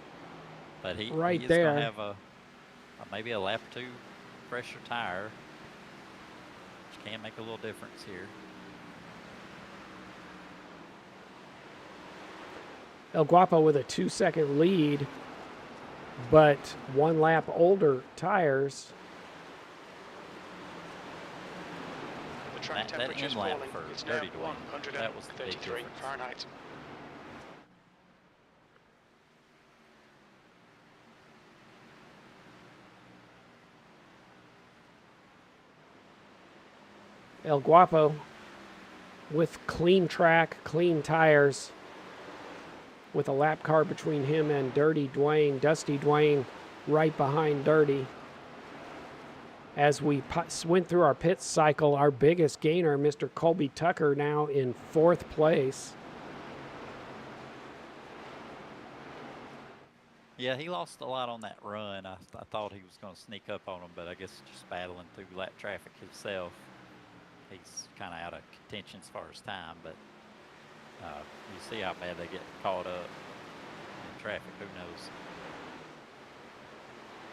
[SPEAKER 3] But he's
[SPEAKER 4] right
[SPEAKER 3] going
[SPEAKER 4] there.
[SPEAKER 3] to have maybe a lap or 2 fresher tire, which can make a little difference here.
[SPEAKER 4] El Guapo with a 2-second lead, but 1 lap older tires.
[SPEAKER 1] The track
[SPEAKER 3] That
[SPEAKER 1] temperature is
[SPEAKER 3] end lap
[SPEAKER 1] falling.
[SPEAKER 3] for
[SPEAKER 1] It's now
[SPEAKER 3] Dirty Dwayne, that was the big
[SPEAKER 1] 133
[SPEAKER 3] difference.
[SPEAKER 1] Fahrenheit.
[SPEAKER 4] El Guapo with clean track, clean tires, with a lap car between him and Dirty Dwayne. Dusty Dwayne right behind Dirty. As we went through our pit cycle, our biggest gainer, Mr. Colby Tucker, now in 4th place.
[SPEAKER 3] Yeah, he lost a lot on that run. I thought he was going to sneak up on him, but I guess just battling through lap traffic himself, he's kind of out of contention as far as time. But you see how bad they get caught up in traffic. Who knows?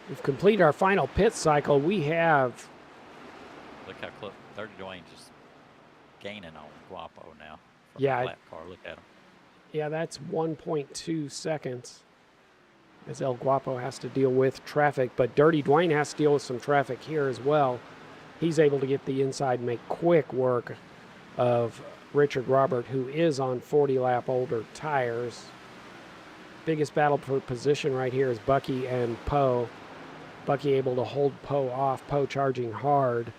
[SPEAKER 4] We've completed our final pit cycle. We have
[SPEAKER 3] Look how close. Dirty Dwayne just gaining on Guapo now. From
[SPEAKER 4] Yeah,
[SPEAKER 3] the lap car. Look at him.
[SPEAKER 4] Yeah, that's 1.2 seconds as El Guapo has to deal with traffic, but Dirty Dwayne has to deal with some traffic here as well. He's able to get the inside and make quick work of Richard Robert, who is on 40-lap older tires. Biggest battle for position right here is Bucky and Poe. Bucky able to hold Poe off, Poe charging hard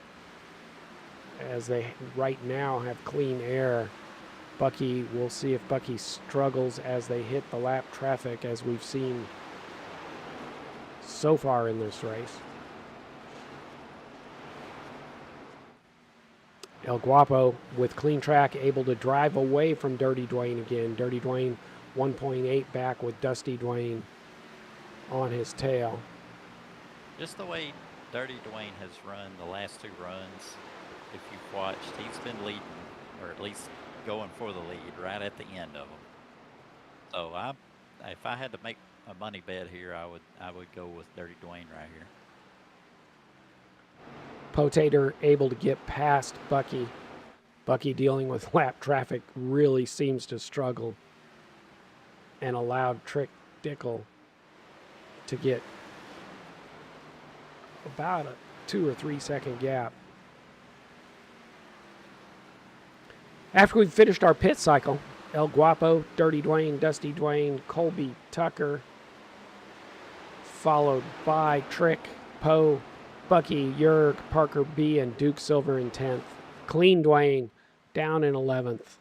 [SPEAKER 4] as they right now have clean air. Bucky, we'll see if Bucky struggles as they hit the lap traffic, as we've seen so far in this race. El Guapo with clean track, able to drive away from Dirty Dwayne again. Dirty Dwayne 1.8 back with Dusty Dwayne on his tail.
[SPEAKER 3] Just the way Dirty Dwayne has run the last 2 runs, if you've watched, he's been leading, or at least going for the lead right at the end of them. So if I had to make a money bet here, I would go with Dirty Dwayne right here.
[SPEAKER 4] Potator able to get past Bucky. Bucky dealing with lap traffic really seems to struggle, and allowed Trick Dickel to get about a 2 or 3 second gap. After we've finished our pit cycle, El Guapo, Dirty Dwayne, Dusty Dwayne, Colby Tucker, followed by Trick, Poe, Bucky, Yerg, Parker B, and Duke Silver in 10th. Clean Dwayne down in 11th.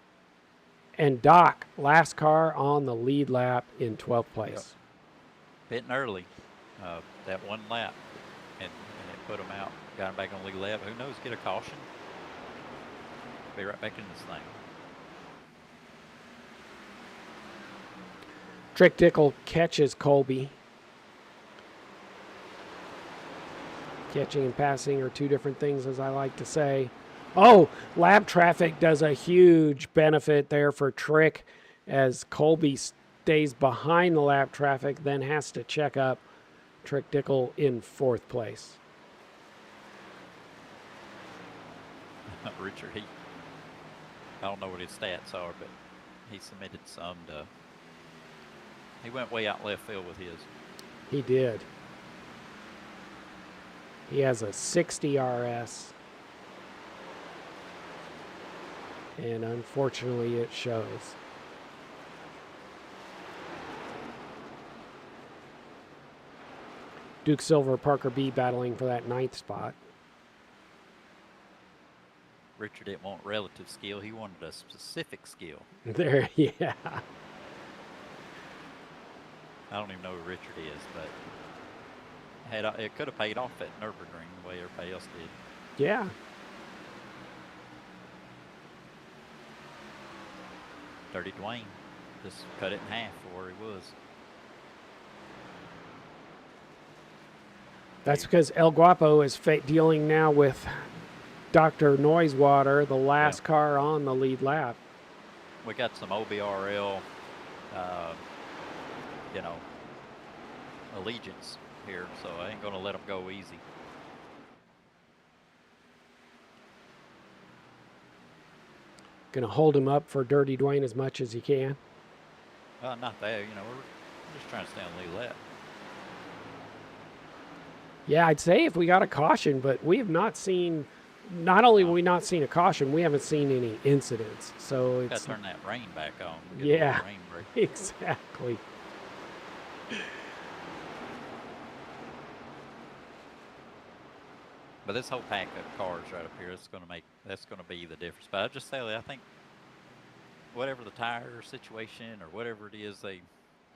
[SPEAKER 4] And Doc, last car on the lead lap in 12th place.
[SPEAKER 3] Yep. Pitting early, that 1 lap, and it put him out. Got him back on lead lap. Who knows? Get a caution. Be right back in this thing.
[SPEAKER 4] Trick Dickel catches Colby. Catching and passing are 2 different things, as I like to say. Oh, lap traffic does a huge benefit there for Trick, as Colby stays behind the lap traffic, then has to check up Trick Dickel in 4th place.
[SPEAKER 3] Richard, I don't know what his stats are, but he submitted some to. He went way out left field with his.
[SPEAKER 4] He did. He has a 60 RS. And unfortunately, it shows. Duke Silver, Parker B battling for that 9th spot.
[SPEAKER 3] Richard didn't want relative skill. He wanted a specific skill.
[SPEAKER 4] There, yeah.
[SPEAKER 3] I don't even know who Richard is, but it could have paid off at Nürburgring the way everybody else did.
[SPEAKER 4] Yeah.
[SPEAKER 3] Dirty Dwayne just cut it in half for where he was.
[SPEAKER 4] That's because El Guapo is dealing now with Dr. Noisewater, the last car on the lead lap.
[SPEAKER 3] We got some OBRL, allegiance here, so I ain't going to let them go easy.
[SPEAKER 4] Going to hold him up for Dirty Dwayne as much as he can.
[SPEAKER 3] Not that, we're just trying to stay on the lead lap.
[SPEAKER 4] Yeah, I'd say if we got a caution, but we have not seen, not only have we not seen a caution, we haven't seen any incidents. So it's.
[SPEAKER 3] Got to turn that rain back on.
[SPEAKER 4] Yeah,
[SPEAKER 3] rain break.
[SPEAKER 4] Exactly.
[SPEAKER 3] But this whole pack of cars right up here, that's going to be the difference. But I just say, I think whatever the tire situation or whatever it is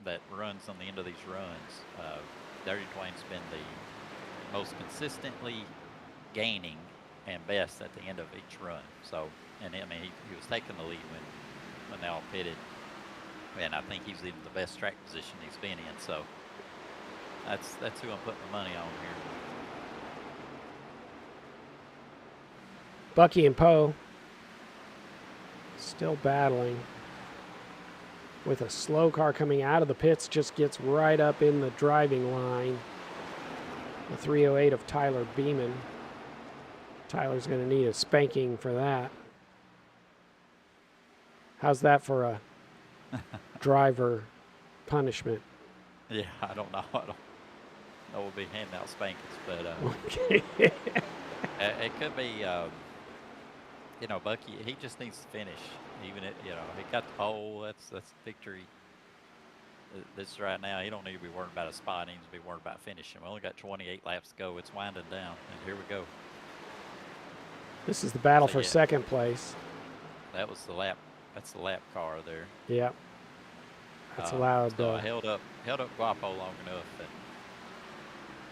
[SPEAKER 3] that runs on the end of these runs, Dirty Dwayne's been the most consistently gaining and best at the end of each run. So, and I mean, he was taking the lead when they all pitted, and I think he's in the best track position he's been in. So that's who I'm putting the money on here.
[SPEAKER 4] Bucky and Poe still battling with a slow car coming out of the pits, just gets right up in the driving line. The 308 of Tyler Beeman. Tyler's going to need a spanking for that. How's that for a driver punishment?
[SPEAKER 3] Yeah, I don't know. I don't know we'll be handing out spankings, but
[SPEAKER 4] okay.
[SPEAKER 3] It could be, Bucky, he just needs to finish. Even he got the pole, that's victory. This right now, he don't need to be worried about a spot. He needs to be worried about finishing. We only got 28 laps to go. It's winding down, and here we go.
[SPEAKER 4] This is the battle for second place.
[SPEAKER 3] That was the lap. That's the lap car there.
[SPEAKER 4] Yep. That's allowed.
[SPEAKER 3] So I held up Guapo long enough,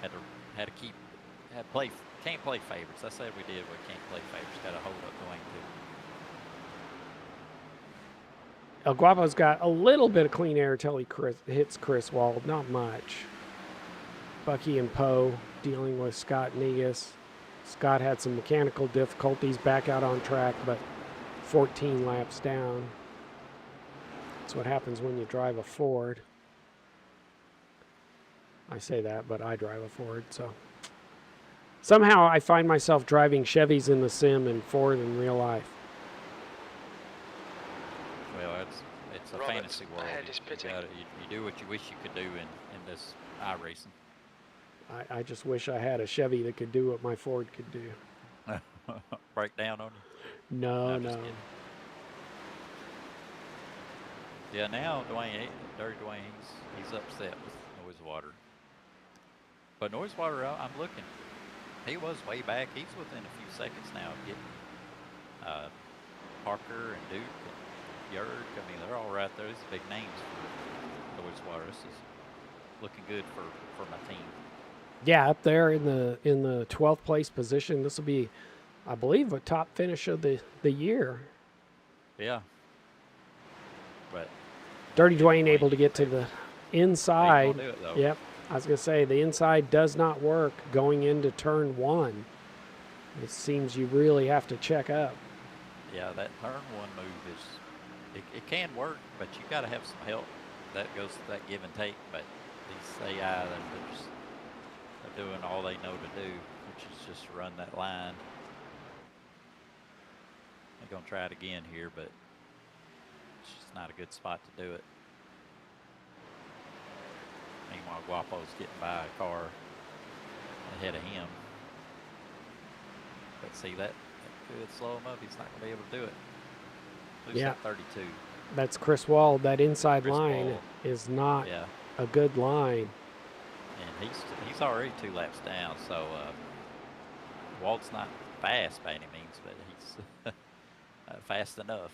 [SPEAKER 3] and can't play favorites. I said we did. We can't play favorites. Got to hold up Dwayne too.
[SPEAKER 4] El Guapo's got a little bit of clean air until he hits Chris Wald. Not much. Bucky and Poe dealing with Scott Negus. Scott had some mechanical difficulties back out on track, but 14 laps down. That's what happens when you drive a Ford. I say that, but I drive a Ford, so. Somehow I find myself driving Chevys in the sim and Ford in real life.
[SPEAKER 3] Well, it's a fantasy world. You do what you wish you could do in this iRacing.
[SPEAKER 4] I just wish I had a Chevy that could do what my Ford could do.
[SPEAKER 3] Break down on you?
[SPEAKER 4] No.
[SPEAKER 3] Yeah, now Dirty Dwayne, he's upset with Noisewater. But Noisewater, I'm looking. He was way back. He's within a few seconds now of getting Parker and Duke and Yerg. I mean, they're all right there. These are big names for Noisewater. This is looking good for my team. Yeah,
[SPEAKER 4] up there in the 12th place position. This will be, I believe, a top finish of the year.
[SPEAKER 3] Yeah. But
[SPEAKER 4] Dirty Dwayne able to get to the inside.
[SPEAKER 3] Do it, though.
[SPEAKER 4] Yep. I was going to say, the inside does not work going into turn 1. It seems you really have to check up.
[SPEAKER 3] Yeah, that turn one move is, it can work, but you got to have some help. That goes to that give and take. But these AI, they're doing all they know to do, which is just run that line. They're gonna try it again here, but it's just not a good spot to do it. Meanwhile, Guapo's getting by a car ahead of him. But see, that could slow him up. He's not going to be able to do it. Who's that 32?
[SPEAKER 4] That's Chris Wald. That inside
[SPEAKER 3] Chris
[SPEAKER 4] line
[SPEAKER 3] Wald.
[SPEAKER 4] is not a good line.
[SPEAKER 3] And he's already 2 laps down, so Wald's not fast by any means, but he's fast enough.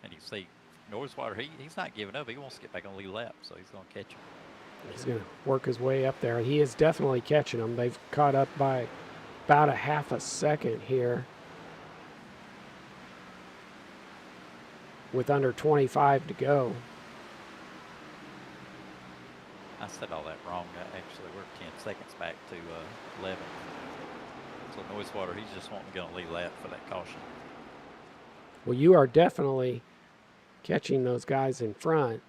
[SPEAKER 3] And you see, Norriswater, he's not giving up. He wants to get back on the lead lap, so he's going to catch him.
[SPEAKER 4] He's going to work his way up there. He is definitely catching them. They've caught up by about a half a second here with under 25 to go.
[SPEAKER 3] I said all that wrong. Actually, we're 10 seconds back to 11. So Norriswater, he's just wanting to get on the lead lap for that caution.
[SPEAKER 4] Well, you are definitely catching those guys in front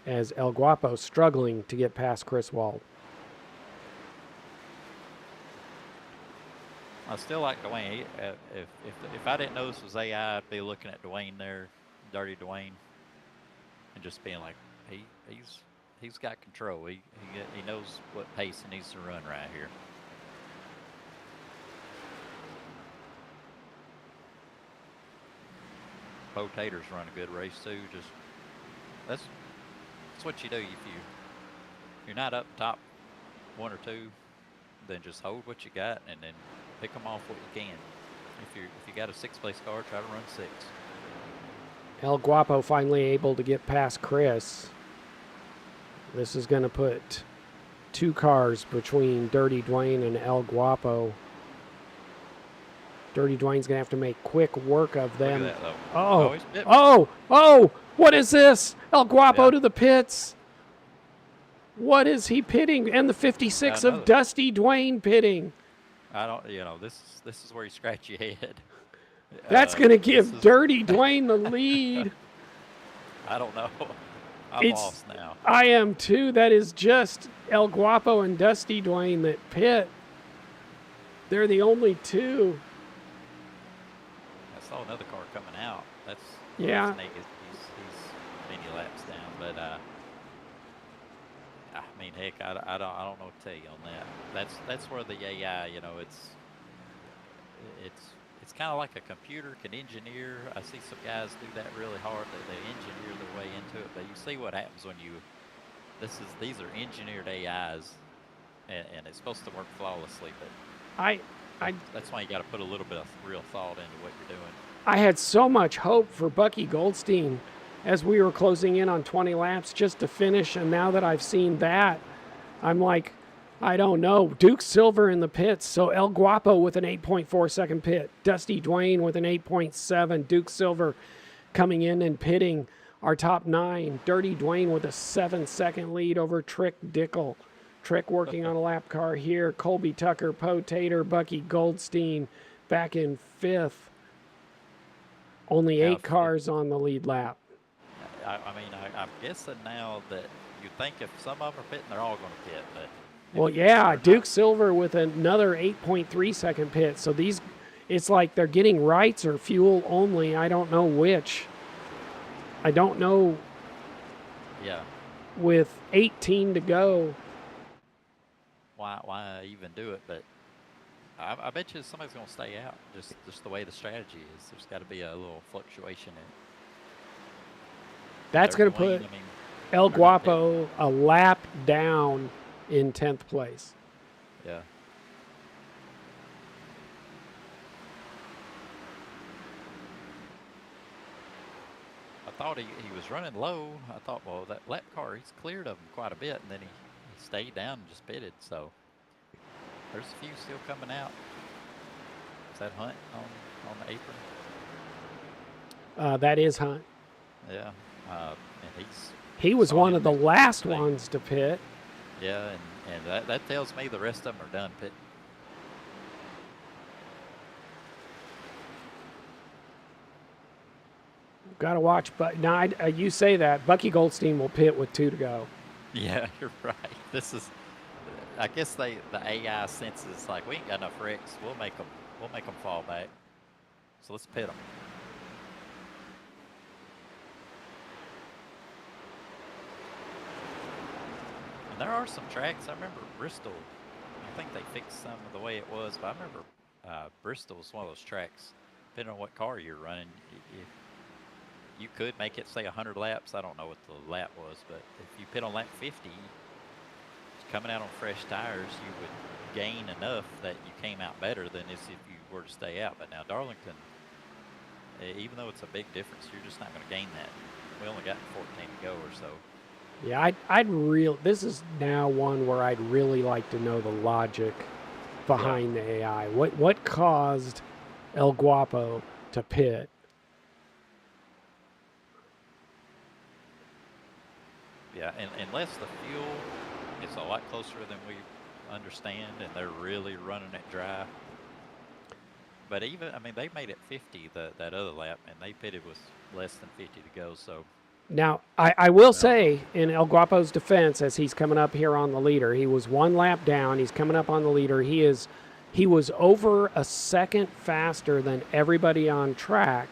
[SPEAKER 4] as El Guapo struggling to get past Chris Wald.
[SPEAKER 3] I still like Dwayne. If I didn't know this was AI, I'd be looking at Dwayne there, Dirty Dwayne, and just being like, he's got control. He knows what pace he needs to run right here. Potator's run a good race too. Just that's what you do. If you're not up top 1 or 2, then just hold what you got and then pick them off what you can. If you got a 6th place car, try to run 6.
[SPEAKER 4] El Guapo finally able to get past Chris. This is going to put 2 cars between Dirty Dwayne and El Guapo. Dirty Dwayne's going to have to make quick work of them.
[SPEAKER 3] Look at that,
[SPEAKER 4] Oh, what is this? El Guapo to the pits. What is he pitting? And the 56 of Dusty Dwayne pitting.
[SPEAKER 3] I don't, this is where you scratch your head.
[SPEAKER 4] That's going to give Dirty Dwayne the lead.
[SPEAKER 3] I don't know. I'm lost now.
[SPEAKER 4] I am too. That is just El Guapo and Dusty Dwayne that pit. They're the only 2.
[SPEAKER 3] I saw another car coming out. That's Snake. He's many laps down, but I mean, heck, I don't know what to tell you on that. That's where the AI, it's kind of like a computer can engineer. I see some guys do that really hard. They engineer their way into it, but you see what happens when these are engineered AIs, and it's supposed to work flawlessly, but that's why you got to put a little bit of real thought into what you're doing.
[SPEAKER 4] I had so much hope for Bucky Goldstein as we were closing in on 20 laps just to finish, and now that I've seen that, I'm like, I don't know. Duke Silver in the pits, so El Guapo with an 8.4 second pit, Dusty Dwayne with an 8.7, Duke Silver coming in and pitting our top 9, Dirty Dwayne with a 7-second lead over Trick Dickel. Trick working on a lap car here. Colby Tucker, Potator, Bucky Goldstein back in 5th. Only 8 cars on the lead lap.
[SPEAKER 3] I'm guessing now that you think if some of them are pitting, they're all going to pit. But
[SPEAKER 4] well, yeah, Duke Silver with another 8.3 second pit. So it's like they're getting rights or fuel only. I don't know which. I don't know.
[SPEAKER 3] Yeah.
[SPEAKER 4] With 18 to go.
[SPEAKER 3] Why even do it? But I bet you somebody's going to stay out. Just the way the strategy is. There's got to be a little fluctuation in it.
[SPEAKER 4] That's going to put El Guapo a lap down in 10th place.
[SPEAKER 3] Yeah. I thought he was running low. I thought, well, that lap car, he's cleared of him quite a bit, and then he stayed down and just pitted. So there's a few still coming out. Is that Hunt on the apron?
[SPEAKER 4] That is Hunt.
[SPEAKER 3] Yeah. And
[SPEAKER 4] he was one of the last ones to pit.
[SPEAKER 3] Yeah, and that tells me the rest of them are done pitting.
[SPEAKER 4] got to watch. But now you say that Bucky Goldstein will pit with 2 to go.
[SPEAKER 3] Yeah, you're right. This is, I guess the AI senses like we ain't got enough wrecks. We'll make them fall back. So let's pit them. And there are some tracks. I remember Bristol. I think they fixed some of the way it was, but I remember Bristol was one of those tracks. Depending on what car you're running, you could make it say 100 laps. I don't know what the lap was, but if you pit on lap 50, coming out on fresh tires, you would gain enough that you came out better than if you were to stay out. But now Darlington, even though it's a big difference, you're just not going to gain that. We only got 14 to go or so.
[SPEAKER 4] Yeah, this is now one where I'd really like to know the logic behind the AI. What caused El Guapo to pit?
[SPEAKER 3] Yeah, and unless the fuel is a lot closer than we understand, and they're really running it dry. But even, I mean, they made it 50 that other lap, and they pitted with less than 50 to go. So
[SPEAKER 4] now I will say, in El Guapo's defense, as he's coming up here on the leader, he was 1 lap down. He's coming up on the leader. He was over a second faster than everybody on track.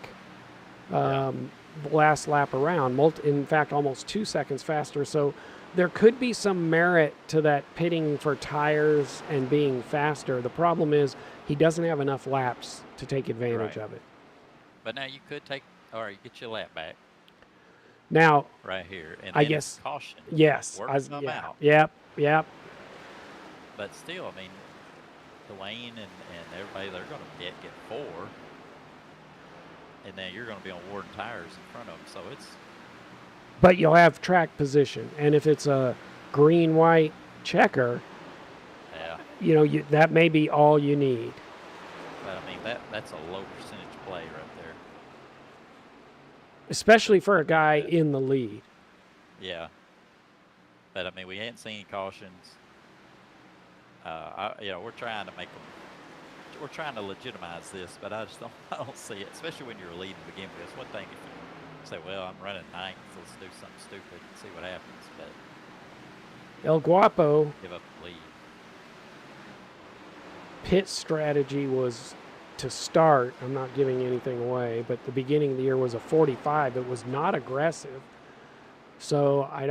[SPEAKER 4] The last lap around, in fact, almost 2 seconds faster. So there could be some merit to that pitting for tires and being faster. The problem is he doesn't have enough laps to take advantage of it.
[SPEAKER 3] But now you could get your lap back.
[SPEAKER 4] Now,
[SPEAKER 3] right here, and
[SPEAKER 4] I guess
[SPEAKER 3] caution.
[SPEAKER 4] Yes,
[SPEAKER 3] them out.
[SPEAKER 4] Yep.
[SPEAKER 3] But still, I mean, Dwayne and everybody, they're going to get 4. And then you're going to be on Warden tires in front of them, so it's.
[SPEAKER 4] But you'll have track position, and if it's a green-white checker, that may be all you need.
[SPEAKER 3] But I mean, that's a low percentage play right there.
[SPEAKER 4] Especially for a guy in the lead.
[SPEAKER 3] Yeah. But I mean, we hadn't seen any cautions. We're trying to make them. We're trying to legitimize this, but I don't see it, especially when you're leading to begin with. It's one thing if you say, well, I'm running 9th, so let's do something stupid and see what happens. But
[SPEAKER 4] El Guapo,
[SPEAKER 3] give up the lead.
[SPEAKER 4] Pit strategy was to start. I'm not giving anything away, but the beginning of the year was a 45. It was not aggressive. So I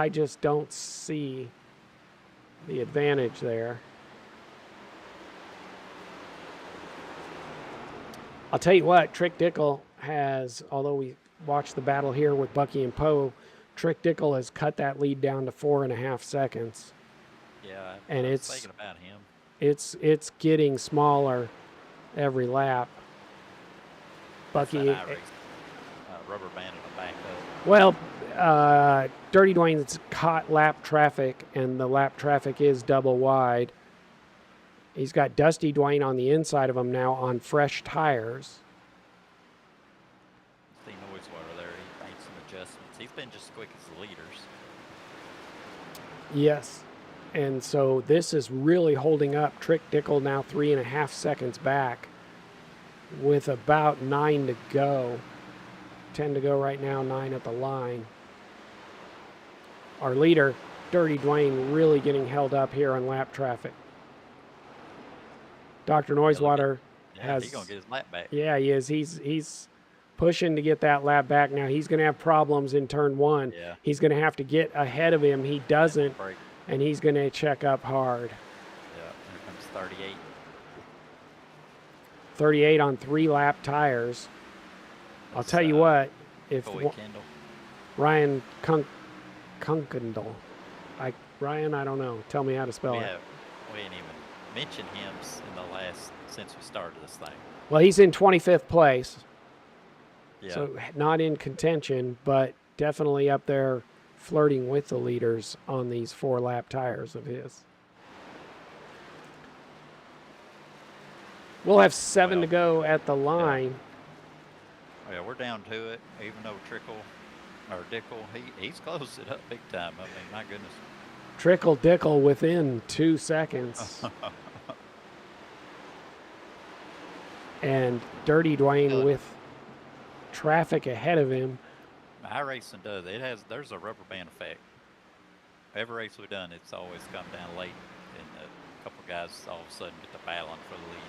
[SPEAKER 4] just don't see the advantage there. I'll tell you what, Trick Dickel has, although we watched the battle here with Bucky and Poe, Trick Dickel has cut that lead down to 4.5 seconds.
[SPEAKER 3] Yeah,
[SPEAKER 4] and
[SPEAKER 3] I was thinking about him.
[SPEAKER 4] It's getting smaller every lap. Bucky,
[SPEAKER 3] rubber band in the back up.
[SPEAKER 4] Well, Dirty Dwayne's caught lap traffic, and the lap traffic is double wide. He's got Dusty Dwayne on the inside of him now on fresh tires.
[SPEAKER 3] See Noisewater there. He made some adjustments. He's been just as quick as the leaders.
[SPEAKER 4] Yes. And so this is really holding up. Trick Dickel now 3.5 seconds back with about 9 to go. 10 to go right now, 9 at the line. Our leader, Dirty Dwayne, really getting held up here on lap traffic. Dr. Noisewater
[SPEAKER 3] he's going to get his lap back.
[SPEAKER 4] Yeah, he is. He's pushing to get that lap back. Now he's going to have problems in turn 1.
[SPEAKER 3] Yeah.
[SPEAKER 4] He's going to have to get ahead of him. He doesn't, and he's going to check up hard.
[SPEAKER 3] Yeah, here comes 38.
[SPEAKER 4] 38 on 3-lap tires. I'll tell you what, if Ryan Kunkendall, Ryan, I don't know. Tell me how to spell it.
[SPEAKER 3] We ain't even mentioned him since we started this thing.
[SPEAKER 4] Well, he's in 25th place.
[SPEAKER 3] Yeah.
[SPEAKER 4] So not in contention, but definitely up there flirting with the leaders on these 4-lap tires of his. We'll have 7 to go at the line.
[SPEAKER 3] Yeah, we're down to it, even though Dickel, he's closed it up big time. I mean, my goodness.
[SPEAKER 4] Trickle Dickel within 2 seconds. And Dirty Dwayne with traffic ahead of him.
[SPEAKER 3] iRacing does. There's a rubber band effect. Every race we've done, it's always come down late, and a couple guys all of a sudden get to battling for the lead.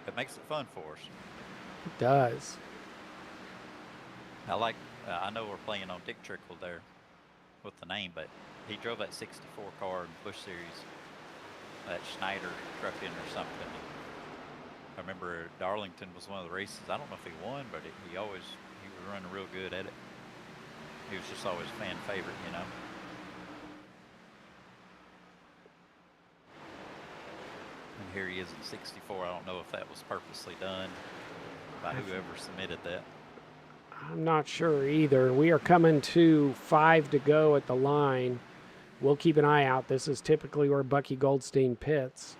[SPEAKER 3] It makes it fun for us.
[SPEAKER 4] It does.
[SPEAKER 3] I know we're playing on Dick Trickle there with the name, but he drove that 64 car in Busch Series, that Schneider truck in or something. I remember Darlington was one of the races. I don't know if he won, but he was running real good at it. He was just always a fan favorite, you know. And here he is in 64. I don't know if that was purposely done by whoever submitted that.
[SPEAKER 4] I'm not sure either. We are coming to 5 to go at the line. We'll keep an eye out. This is typically where Bucky Goldstein pits.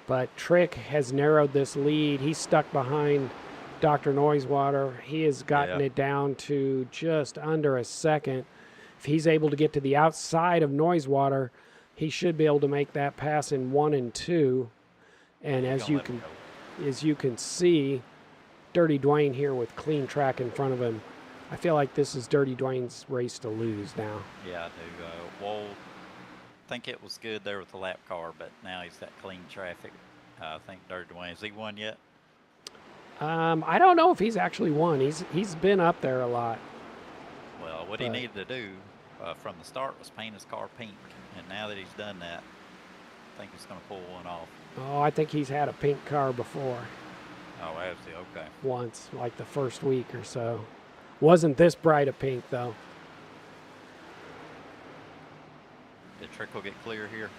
[SPEAKER 4] But Trick has narrowed this lead. He's stuck behind Dr. Noisewater. He has gotten it down to just under a second. If he's able to get to the outside of Noisewater, he should be able to make that pass in 1 and 2. And as you can see, Dirty Dwayne here with clean track in front of him. I feel like this is Dirty Dwayne's race to lose now.
[SPEAKER 3] Yeah, I do. Wold, I think it was good there with the lap car, but now he's got clean traffic. I think Dirty Dwayne, has he won yet?
[SPEAKER 4] I don't know if he's actually won. He's been up there a lot.
[SPEAKER 3] Well, what he needed to do from the start was paint his car pink, and now that he's done that, I think he's going to pull one off.
[SPEAKER 4] Oh, I think he's had a pink car before.
[SPEAKER 3] Oh, has he? Okay.
[SPEAKER 4] Once, like the first week or so. Wasn't this bright a pink, though.
[SPEAKER 3] Did Trickle get clear here?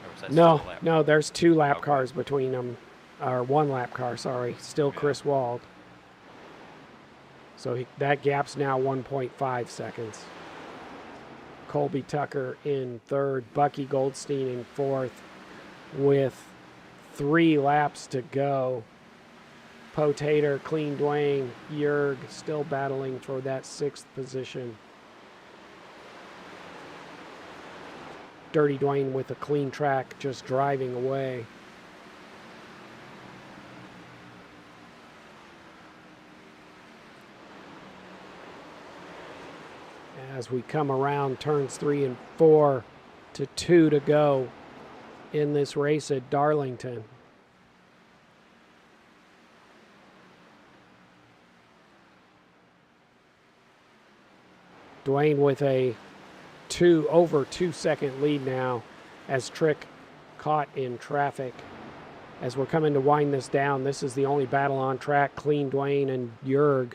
[SPEAKER 3] Or was that
[SPEAKER 4] No, there's 2 lap cars between them. Or 1 lap car, sorry. Still Chris Wald. So that gap's now 1.5 seconds. Colby Tucker in 3rd. Bucky Goldstein in 4th with 3 laps to go. Potater, Clean Dwayne, Jurg still battling for that 6th position. Dirty Dwayne with a clean track just driving away. As we come around turns 3 and 4 to 2 to go in this race at Darlington. Dwayne with a over 2 second lead now as Trick caught in traffic. As we're coming to wind this down, this is the only battle on track, Clean Dwayne and Jurg.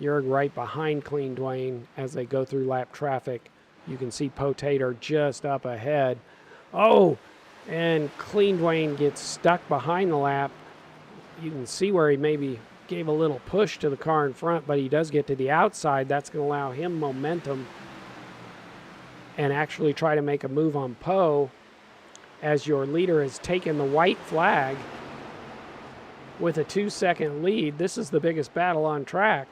[SPEAKER 4] Jurg right behind Clean Dwayne as they go through lap traffic. You can see Potater just up ahead. Oh, and Clean Dwayne gets stuck behind the lap. You can see where he maybe gave a little push to the car in front, but he does get to the outside. That's going to allow him momentum and actually try to make a move on Poe as your leader has taken the white flag with a 2-second lead. This is the biggest battle on track.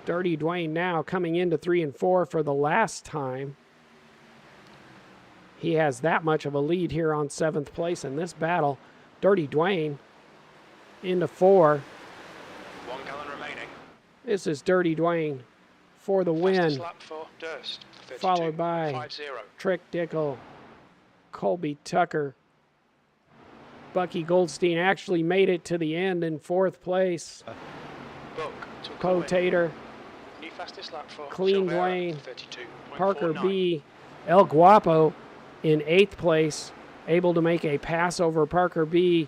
[SPEAKER 4] Dirty Dwayne now coming into 3 and 4 for the last time. He has that much of a lead here on 7th place in this battle. Dirty Dwayne into 4.
[SPEAKER 1] 1 gallon remaining.
[SPEAKER 4] This is Dirty Dwayne for the win.
[SPEAKER 1] Fastest lap for Durst, 32,
[SPEAKER 4] followed by
[SPEAKER 1] 50.
[SPEAKER 4] Trick Dickel, Colby Tucker. Bucky Goldstein actually made it to the end in 4th place.
[SPEAKER 1] Book took
[SPEAKER 4] Potater,
[SPEAKER 1] new fastest lap for
[SPEAKER 4] Clean
[SPEAKER 1] Silvera,
[SPEAKER 4] Dwayne,
[SPEAKER 1] 32.49.
[SPEAKER 4] Parker B, El Guapo in 8th place, able to make a pass over Parker B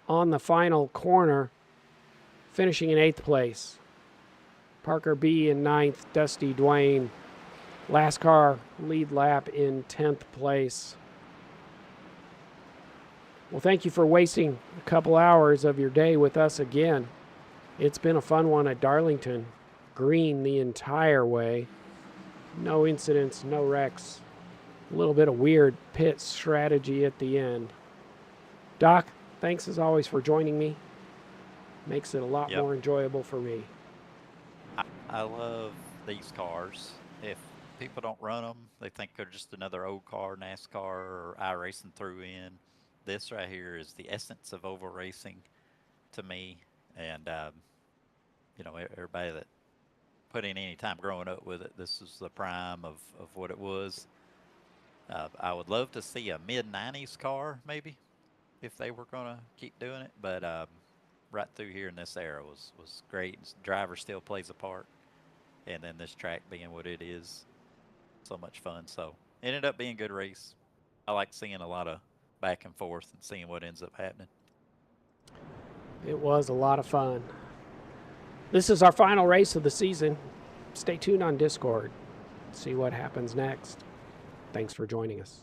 [SPEAKER 4] on the final corner, finishing in 8th place. Parker B in 9th, Dusty Dwayne, last car lead lap in 10th place. Well, thank you for wasting a couple hours of your day with us again. It's been a fun one at Darlington. Green the entire way. No incidents, no wrecks. A little bit of weird pit strategy at the end. Doc, thanks as always for joining me. Makes it a lot more enjoyable for me.
[SPEAKER 3] I love these cars. If people don't run them. They think they're just another old car, NASCAR or iRacing threw in. This right here is the essence of oval racing to me. And, you know, everybody that put in any time growing up with it, this is the prime of what it was. I would love to see a mid-90s car, maybe, if they were going to keep doing it. But right through here in this era was great. Driver still plays a part. And then this track being what it is, so much fun. So it ended up being a good race. I like seeing a lot of back and forth and seeing what ends up happening.
[SPEAKER 4] It was a lot of fun. This is our final race of the season. Stay tuned on Discord. See what happens next. Thanks for joining us.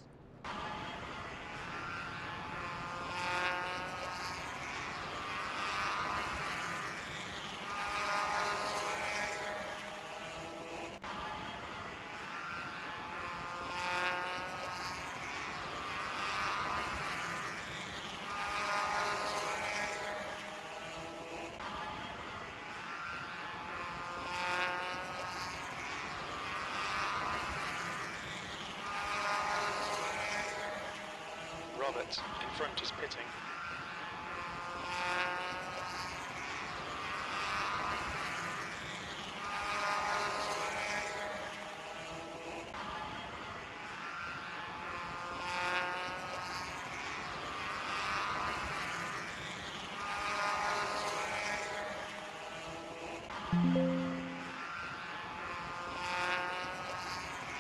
[SPEAKER 1] Robert in front is pitting.